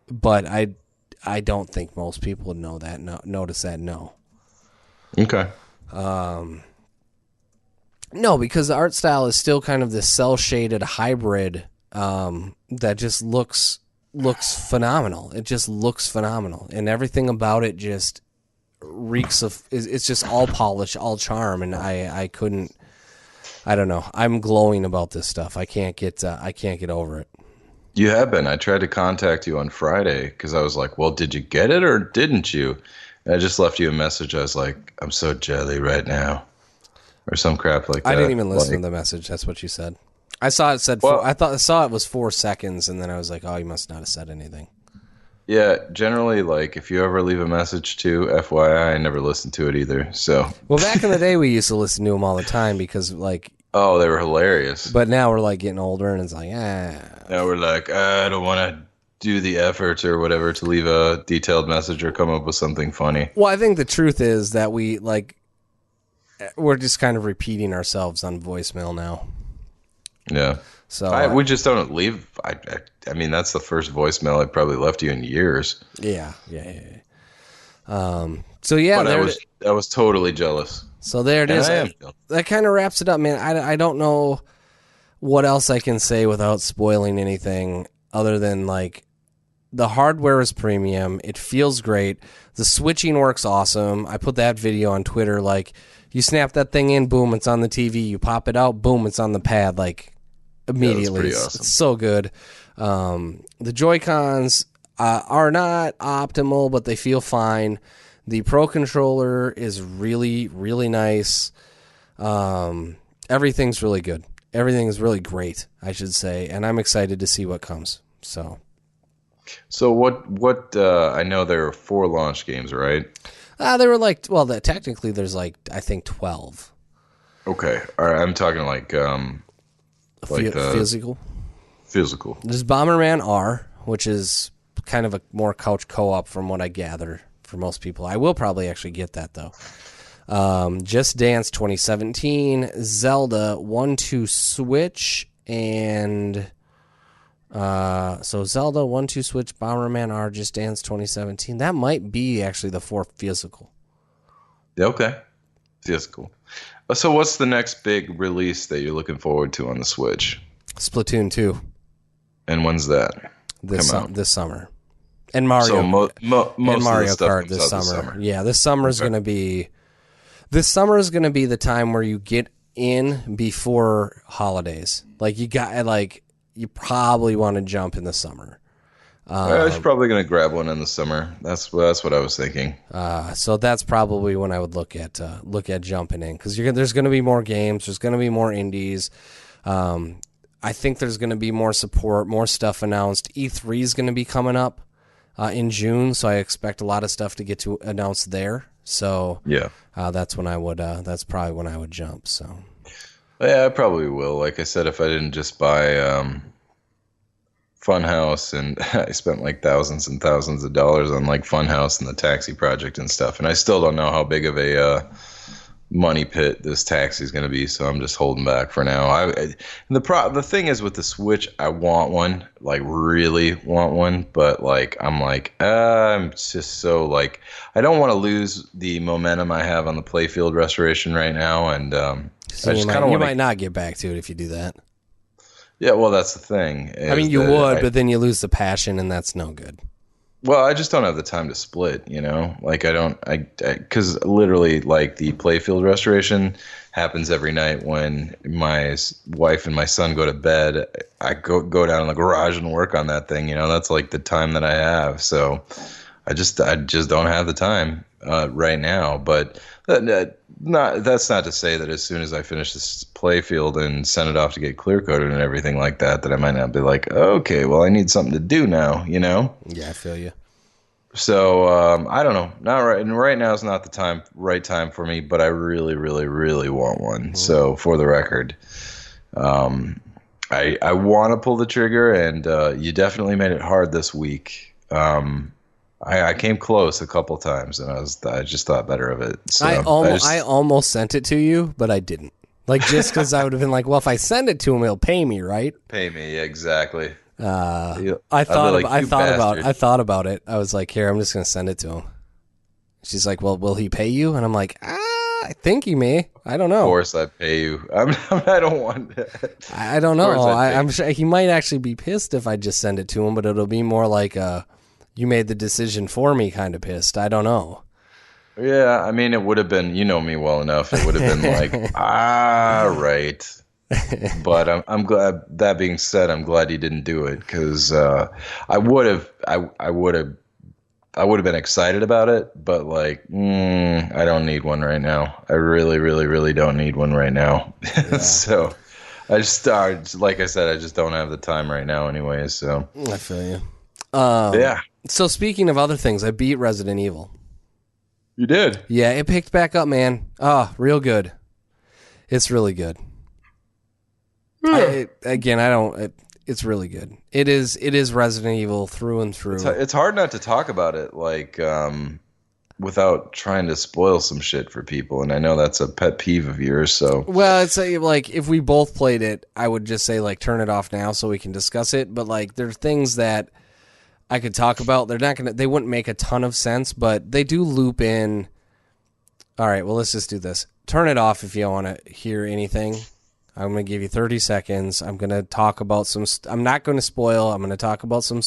But I don't think most people would know that. Notice that. No. Okay. No, because the art style is still kind of this cel-shaded hybrid that just looks phenomenal. It just looks phenomenal, and everything about it just reeks of. It's just all polish, all charm, and I couldn't. I don't know. I'm glowing about this stuff. I can't get over it. You have been. I tried to contact you on Friday because I was like, well, did you get it or didn't you? And I just left you a message. I was like, I'm so jelly right now. Or some crap like that. I didn't even listen to the message. That's what you said. I saw it said, I saw it was 4 seconds, and then I was like, oh, you must not have said anything. Yeah, generally, like, if you ever leave a message to FYI, I never listen to it either, so. Well, back in the day, we used to listen to them all the time because, like. Oh, they were hilarious. But now we're, like, getting older, and it's like, Now we're like, I don't want to do the effort or whatever to leave a detailed message or come up with something funny. Well, I think the truth is that we're just kind of repeating ourselves on voicemail now. Yeah. So we just don't leave. I mean, that's the first voicemail I probably left you in years. Yeah. So yeah, but I was totally jealous. So there it is. That kind of wraps it up, man. I don't know what else I can say without spoiling anything other than like the hardware is premium. It feels great. The switching works awesome. I put that video on Twitter. Like you snap that thing in, boom, it's on the TV. You pop it out, boom, it's on the pad. Like immediately, awesome. It's so good. The Joy-Cons are not optimal, but they feel fine. The Pro Controller is really, really nice. Everything's really good. Everything is really great, I should say, and I'm excited to see what comes. So what? I know there are 4 launch games, right? There were like, well, technically there's like I think 12. Okay, all right. I'm talking like physical. Physical. There's Bomberman R, which is kind of a more couch co-op from what I gather for most people. I will probably actually get that though. Just Dance 2017, Zelda 1-2 Switch, and so Zelda 1-2 Switch, Bomberman R, Just Dance 2017. That might be actually the 4th physical. Okay, physical. So what's the next big release that you're looking forward to on the Switch? Splatoon 2. And when's that? This summer. And Mario. So most and Mario of the Kart this summer. Yeah, this summer is going to be. This summer is going to be the time where you get in before holidays. Like you probably want to jump in the summer. I was probably going to grab one in the summer. That's what I was thinking. So that's probably when I would look at jumping in because there's going to be more games. There's going to be more indies. I think there's going to be more support, more stuff announced. E3 is going to be coming up in June, so I expect a lot of stuff to get to announced there. So yeah, that's when I would. That's probably when I would jump. So yeah, I probably will. Like I said, if I didn't just buy Funhouse, and I spent like thousands and thousands of dollars on like Funhouse and the Taxi Project and stuff, and I still don't know how big of a money pit this Taxi is going to be, so I'm just holding back for now. The thing is with the Switch, I want one, like really want one, but like I'm just so like I don't want to lose the momentum I have on the playfield restoration right now, and so you might not get back to it if you do that. Yeah, well, that's the thing. I mean, you would, but then you lose the passion, and that's no good. Well, I just don't have the time to split, you know? Like, because literally, like, the playfield restoration happens every night when my wife and my son go to bed. I go down in the garage and work on that thing, you know? That's, like, the time that I have. So I just don't have the time right now. But that's not to say that as soon as I finish this playfield and send it off to get clear coated and everything like that, that I might not be like, okay, well, I need something to do now, you know? Yeah, I feel you. So I don't know. Not right, and right now is not the right time for me, but I really, really, really want one. Mm-hmm. So for the record, I want to pull the trigger, and you definitely made it hard this week. I came close a couple times, and I just thought better of it. So I almost sent it to you, but I didn't. Like, just because I would have been like, well, if I send it to him, he'll pay me, right? Pay me, exactly. I thought about it. I was like, here, I'm just going to send it to him. She's like, well, will he pay you? And I'm like, I think he may. I don't know. Of course, I pay you. I don't want that. I don't know. I'm sure he might actually be pissed if I just send it to him, but it'll be more like you made the decision for me kind of pissed. I don't know. Yeah, I mean, it would have been, you know me well enough. It would have been like, right. But I'm glad. That being said, I'm glad he didn't do it because I would have been excited about it. But like, I don't need one right now. I really, really, really don't need one right now. Yeah. So I just like I said, I just don't have the time right now, anyways. So I feel you. Yeah. So speaking of other things, I beat Resident Evil. You did? Yeah, it picked back up, man. Real good. It's really good. It's really good. It is Resident Evil through and through. It's hard not to talk about it, like, without trying to spoil some shit for people. And I know that's a pet peeve of yours. So, well, it's like if we both played it, I would just say like turn it off now so we can discuss it. But like there's things that I could talk about. They wouldn't make a ton of sense, but they do loop in. All right, well, let's just do this. Turn it off if you don't want to hear anything. I'm going to give you 30 seconds. I'm going to talk about I'm not going to spoil. I'm going to talk about some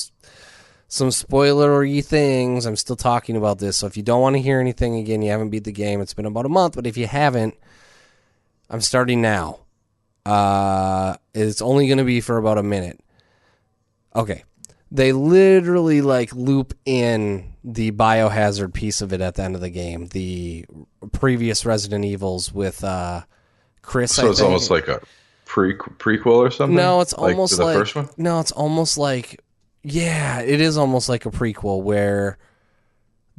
spoilery things. I'm still talking about this. So if you don't want to hear anything again, you haven't beat the game. It's been about a month, but if you haven't, I'm starting now. It's only going to be for about a minute. Okay. They literally like loop in the biohazard piece of it at the end of the game. The previous Resident Evils with Chris. So it's almost like a prequel or something? No, it's almost like the first one? No, it's almost like, yeah, it is almost like a prequel where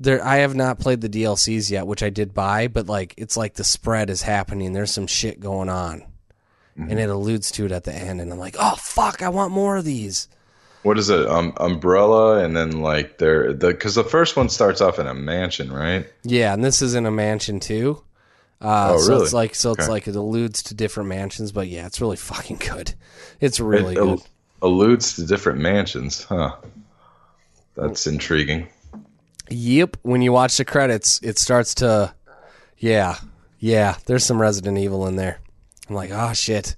I have not played the DLCs yet, which I did buy, but like it's like the spread is happening. There's some shit going on, and it alludes to it at the end, and I'm like, oh fuck, I want more of these. What is it? Umbrella, and then like because the first one starts off in a mansion, right? Yeah, and this is in a mansion too. Really? It's like it alludes to different mansions, but yeah, it's really fucking good. It's really good. Alludes to different mansions, huh? That's intriguing. Yep. When you watch the credits, it starts to, yeah. There's some Resident Evil in there. I'm like, oh shit.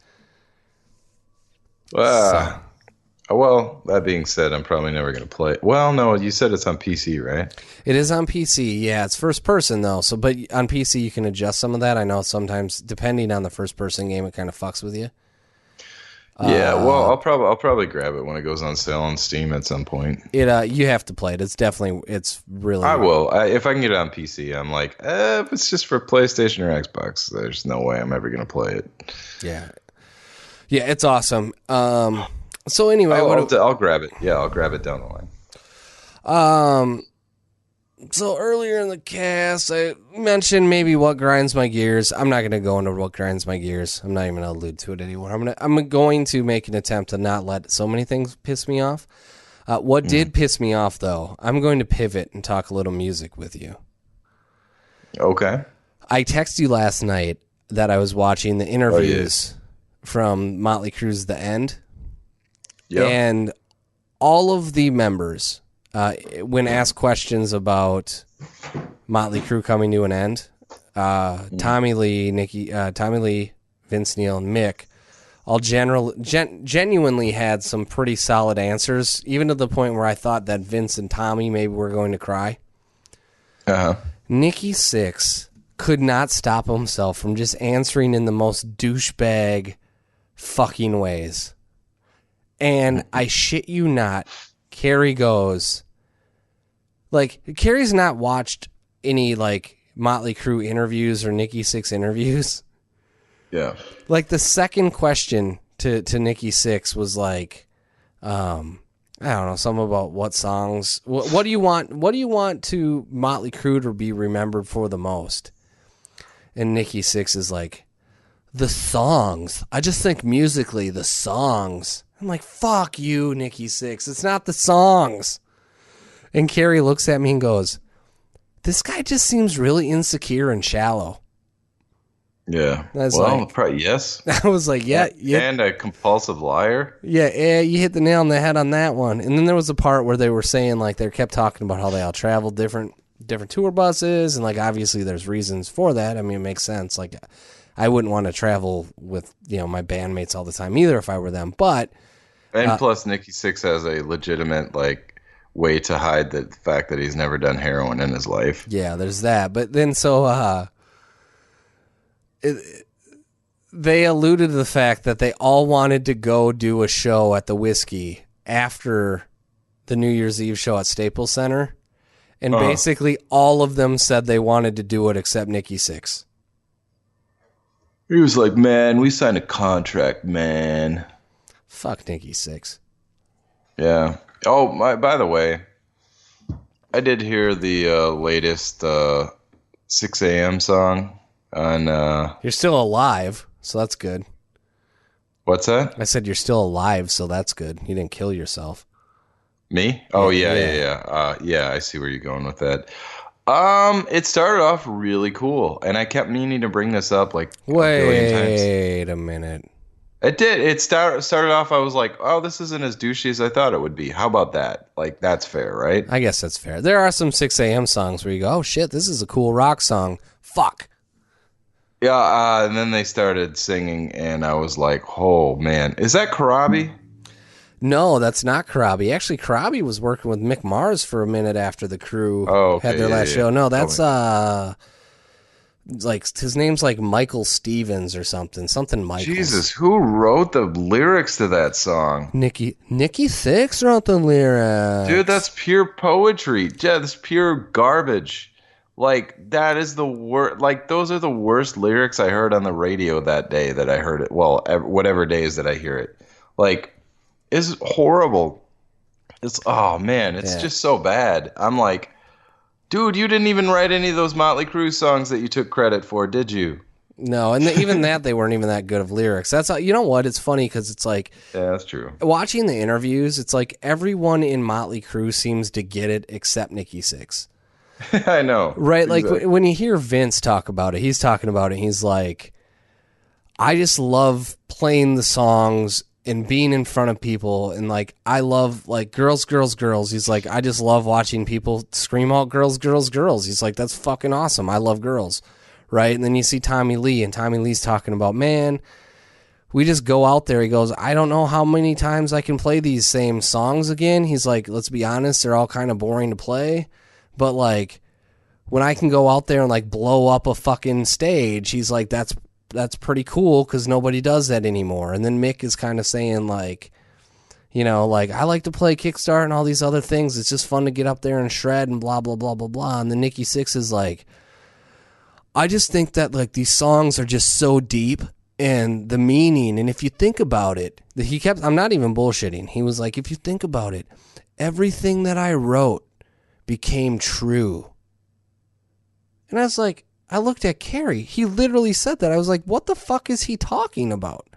Well, that being said, I'm probably never going to play it. Well, no, you said it's on PC, right? It is on PC. Yeah, it's first person though. So, but on PC you can adjust some of that. I know sometimes, depending on the first person game, it kind of fucks with you. Yeah, well, I'll probably grab it when it goes on sale on Steam at some point. You have to play it. It's really. I will. If I can get it on PC, I'm like, if it's just for PlayStation or Xbox, there's no way I'm ever going to play it. Yeah, it's awesome. So anyway, I'll grab it. Yeah, I'll grab it down the line. So earlier in the cast, I mentioned maybe what grinds my gears. I'm not going to go into what grinds my gears. I'm not even going to allude to it anymore. I'm going to make an attempt to not let so many things piss me off. What did piss me off, though, I'm going to pivot and talk a little music with you. Okay. I texted you last night that I was watching the interviews from Motley Crue's The End. Yeah. And all of the members, when asked questions about Motley Crue coming to an end, Tommy Lee, Vince Neil, and Mick, all genuinely had some pretty solid answers, even to the point where I thought that Vince and Tommy maybe were going to cry. Nikki Sixx could not stop himself from just answering in the most douchebag fucking ways. And I shit you not, Carrie goes, like, Carrie's not watched any, like, Motley Crue interviews or Nikki Sixx interviews. Yeah. Like, the second question to Nikki Sixx was like, I don't know, something about what songs, what do you want to Motley Crue to be remembered for the most? And Nikki Sixx is like, the songs. I just think musically, the songs. I'm like, fuck you, Nikki Sixx. It's not the songs. And Carrie looks at me and goes, this guy just seems really insecure and shallow. Yeah. Yes. I was like, yeah. And a compulsive liar. Yeah, you hit the nail on the head on that one. And then there was a part where they were saying, like, they kept talking about how they all traveled different different tour buses, and like obviously there's reasons for that. I mean, it makes sense. Like I wouldn't want to travel with my bandmates all the time either if I were them. But and plus, Nikki Sixx has a legitimate like way to hide the fact that he's never done heroin in his life. Yeah, there's that. But then they alluded to the fact that they all wanted to go do a show at the Whiskey after the New Year's Eve show at Staples Center. And basically all of them said they wanted to do it except Nikki Sixx. He was like, man, we signed a contract, man. Fuck Nikki Sixx. Yeah. Oh, by the way, I did hear the latest 6 a.m. song on... You're still alive, so that's good. What's that? I said you're still alive, so that's good. You didn't kill yourself. Me? Oh, yeah. Yeah, I see where you're going with that. It started off really cool, and I kept meaning to bring this up like a billion times. Wait a minute. It did. It started off, I was like, oh, this isn't as douchey as I thought it would be. How about that? Like, that's fair, right? I guess that's fair. There are some 6 a.m. songs where you go, oh, shit, this is a cool rock song. Fuck. Yeah, and then they started singing, and I was like, oh, man. Is that Karabi? No, that's not Karabi. Actually, Karabi was working with Mick Mars for a minute after the Crew had their last show. No, that's like his name's like Michael Stevens or something Michaels. Jesus, who wrote the lyrics to that song? Nikki Sixx wrote the lyrics. Dude, that's pure poetry. Yeah, that's pure garbage. Like, that is the worst. Like, those are the worst lyrics I heard on the radio that day that I heard it. Well, whatever days that I hear it. Like, it's horrible. It's, oh man, it's just so bad. I'm like, dude, you didn't even write any of those Motley Crue songs that you took credit for, did you? No, and even that, they weren't even that good of lyrics. That's you know what? It's funny because it's like, yeah, that's true. Watching the interviews, it's like everyone in Motley Crue seems to get it except Nikki Sixx. I know, right? Exactly. Like when you hear Vince talk about it, he's talking about it. He's like, I just love playing the songs and being in front of people, and like I love like girls. He's like, I just love watching people scream out girls. He's like, that's fucking awesome. I love girls, right? And then you see Tommy Lee, and Tommy Lee's talking about, man, we just go out there. He goes, I don't know how many times I can play these same songs again. He's like, let's be honest, they're all kind of boring to play, but like when I can go out there and like blow up a fucking stage, he's like, that's pretty cool because nobody does that anymore. And then Mick is kind of saying like, like I like to play Kickstart and all these other things. It's just fun to get up there and shred and blah, blah, blah, blah, blah. And then Nikki Sixx is like, I just think that like these songs are just so deep and the meaning. And if you think about it, I'm not even bullshitting. He was like, if you think about it, everything that I wrote became true. And I was like, I looked at Carrie. He literally said that. I was like, what the fuck is he talking about?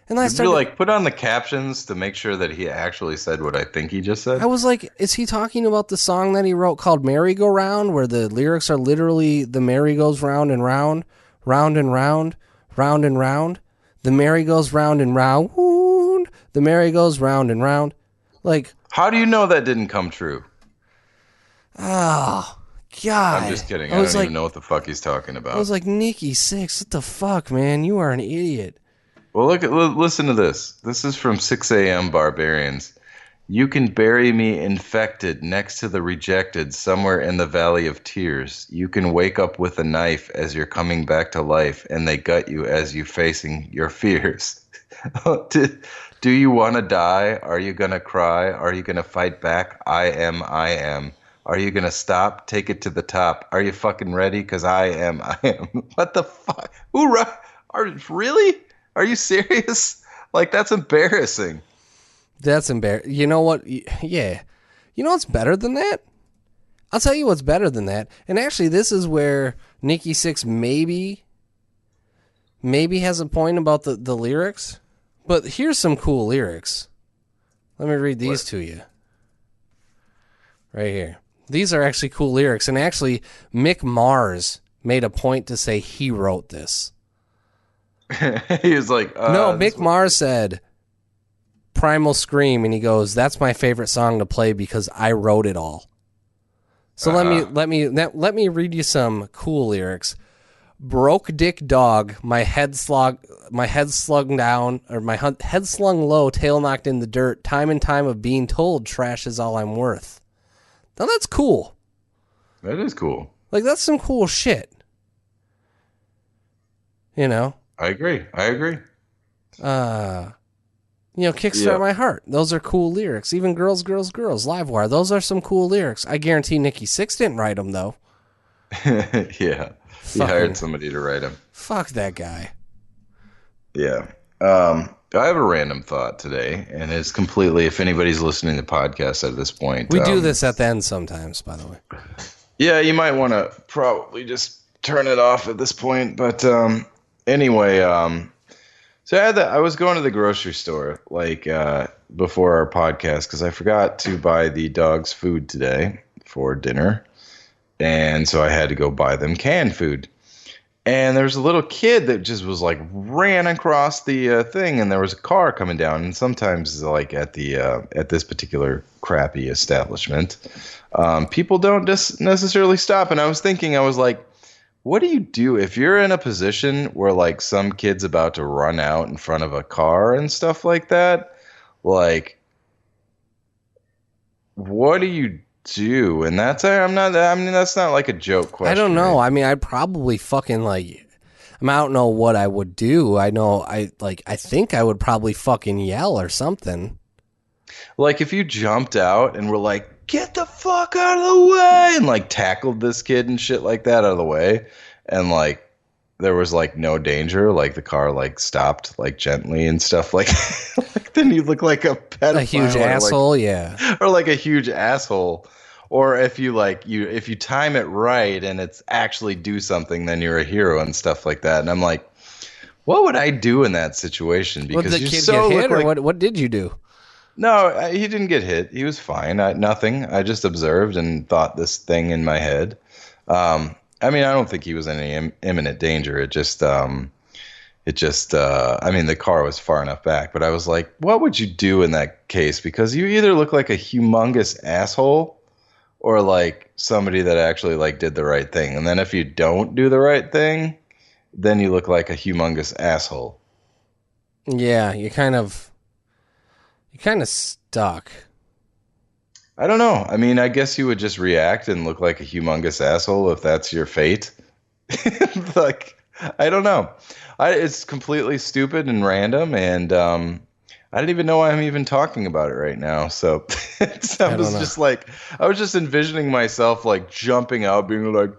And I started, you like put on the captions to make sure that he actually said what I think he just said? I was like, is he talking about the song that he wrote called Merry-Go-Round, where the lyrics are literally the merry goes round and round, round and round, round and round. The merry goes round and round, the merry goes round and round. Like, how do you know that didn't come true? Oh, God. I'm just kidding. I don't even know what the fuck he's talking about. I was like, Nikki Sixx, what the fuck, man? You are an idiot. Well, listen to this. This is from 6 a.m. Barbarians. You can bury me infected next to the rejected somewhere in the valley of tears. You can wake up with a knife as you're coming back to life, and they gut you as you facing your fears. Do you want to die? Are you going to cry? Are you going to fight back? I am. Are you going to stop? Take it to the top. Are you fucking ready? Because I am. What the fuck? Really? Are you serious? Like, that's embarrassing. That's embarrassing. You know what? Yeah. You know what's better than that? I'll tell you what's better than that. And actually, this is where Nikki Sixx maybe has a point about the lyrics. But here's some cool lyrics. Let me read these to you. Right here. These are actually cool lyrics. And actually, Mick Mars made a point to say he wrote this. He was like, no, Mick Mars said Primal Scream, and he goes, that's my favorite song to play because I wrote it all. So let me read you some cool lyrics. Broke dick dog, my head slung down, or my head slung low, tail knocked in the dirt. Time and time of being told, trash is all I'm worth. Now that's cool. That is cool. Like, that's some cool shit. You know? I agree. Kickstart My Heart. Those are cool lyrics. Even Girls, Girls, Girls, Livewire. Those are some cool lyrics. I guarantee Nikki Sixx didn't write them, though. Yeah. He hired somebody to write them. Fuck that guy. Yeah. I have a random thought today, and it's completely, if anybody's listening to the podcast at this point. We do this at the end sometimes, by the way. Yeah, you might want to probably just turn it off at this point. But anyway, so I was going to the grocery store before our podcast because I forgot to buy the dogs food today for dinner. And so I had to go buy them canned food. And there was a little kid that just was like ran across the thing, and there was a car coming down. And sometimes, like at this particular crappy establishment, people don't just necessarily stop. And I was like, what do you do if you're in a position where like some kid's about to run out in front of a car and stuff like that? Like, what do you do? And that's not like a joke question. I don't know. Right? I mean, I'd probably fucking I don't know what I would do. I know I think I would probably fucking yell or something. Like if you jumped out and were like, get the fuck out of the way, and like tackled this kid and shit like that out of the way, and like there was like no danger, like the car like stopped like gently and stuff like then you look like a pedophile, a huge asshole, yeah, or like a huge asshole. Or if you time it right and it's actually do something, then you're a hero and stuff like that. And I'm like, what would I do in that situation? Because did the kid get hit, or what did you do? No, he didn't get hit. He was fine. Nothing. I just observed and thought this thing in my head. I mean, I don't think he was in any imminent danger. I mean, the car was far enough back. But I was like, what would you do in that case? Because you either look like a humongous asshole or like somebody that actually like did the right thing. And then if you don't do the right thing, then you look like a humongous asshole. Yeah, you're kind of stuck. I don't know. I mean, I guess you would just react and look like a humongous asshole if that's your fate. Like, I don't know. It's completely stupid and random, and I don't even know why I'm even talking about it right now. So I was just envisioning myself like jumping out, being like,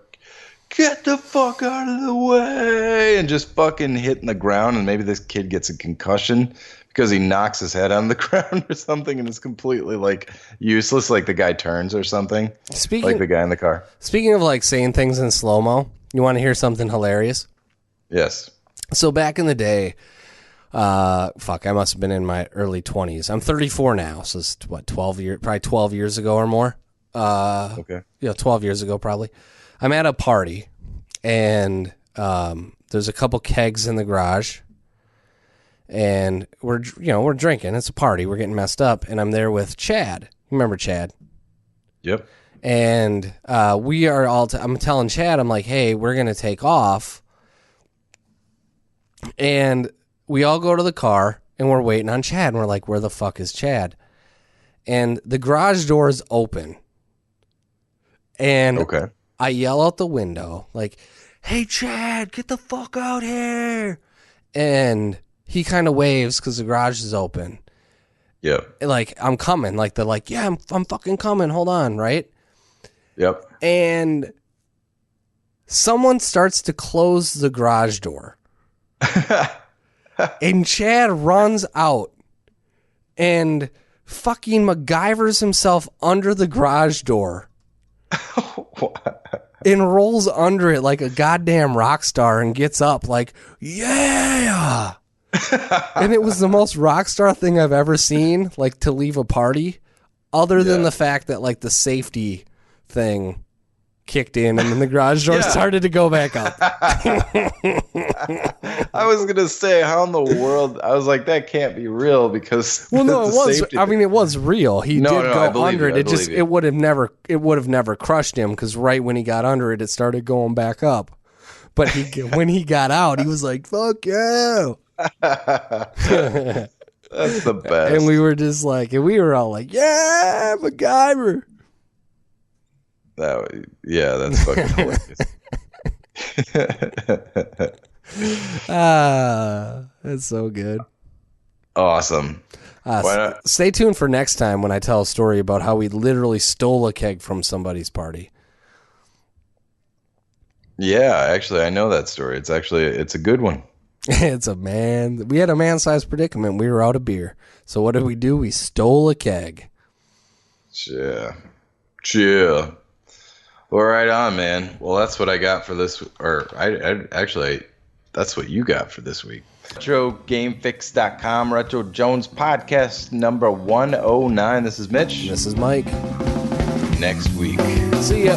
get the fuck out of the way, and just fucking hitting the ground, and maybe this kid gets a concussion because he knocks his head on the ground or something and is completely like useless, like the guy turns or something. Like the guy in the car. Speaking of like saying things in slow-mo, you want to hear something hilarious? Yes. So back in the day, I must have been in my early 20s. I'm 34 now, so it's what, 12 years ago or more. Okay. Yeah, 12 years ago probably. I'm at a party, and there's a couple kegs in the garage, and we're drinking. It's a party. We're getting messed up, and I'm there with Chad. You remember Chad? Yep. And we are all. I'm telling Chad, I'm like, hey, we're gonna take off, and we all go to the car, and we're waiting on Chad, and we're like, where the fuck is Chad? And the garage door is open, and okay. I yell out the window, like, hey, Chad, get the fuck out here. And he kind of waves because the garage is open. Yeah. Like, I'm coming. Like, they're like, yeah, I'm fucking coming. Hold on, right? Yep. And someone starts to close the garage door. And Chad runs out and fucking MacGyvers himself under the garage door. And rolls under it like a goddamn rock star and gets up like, yeah. And it was the most rock star thing I've ever seen, like, to leave a party, other than the fact that like the safety thing kicked in, and then the garage door started to go back up. I was gonna say, how in the world? I was like, that can't be real because well, no, it was. I mean, it was real. He did go under it. It would have never crushed him because right when he got under it, it started going back up. But when he got out, he was like, "Fuck you." That's the best. And we were just like, and we were all like, "Yeah, MacGyver." That's fucking hilarious. That's so good. Awesome. Stay tuned for next time when I tell a story about how we literally stole a keg from somebody's party. Yeah, actually, I know that story. It's a good one. We had a man-sized predicament. We were out of beer. So what did we do? We stole a keg. Yeah. Well, right on, man. Well, that's what I got for this, that's what you got for this week. RetroGameFix.com, Retro Jones podcast number 109. This is Mitch. This is Mike. Next week. See ya.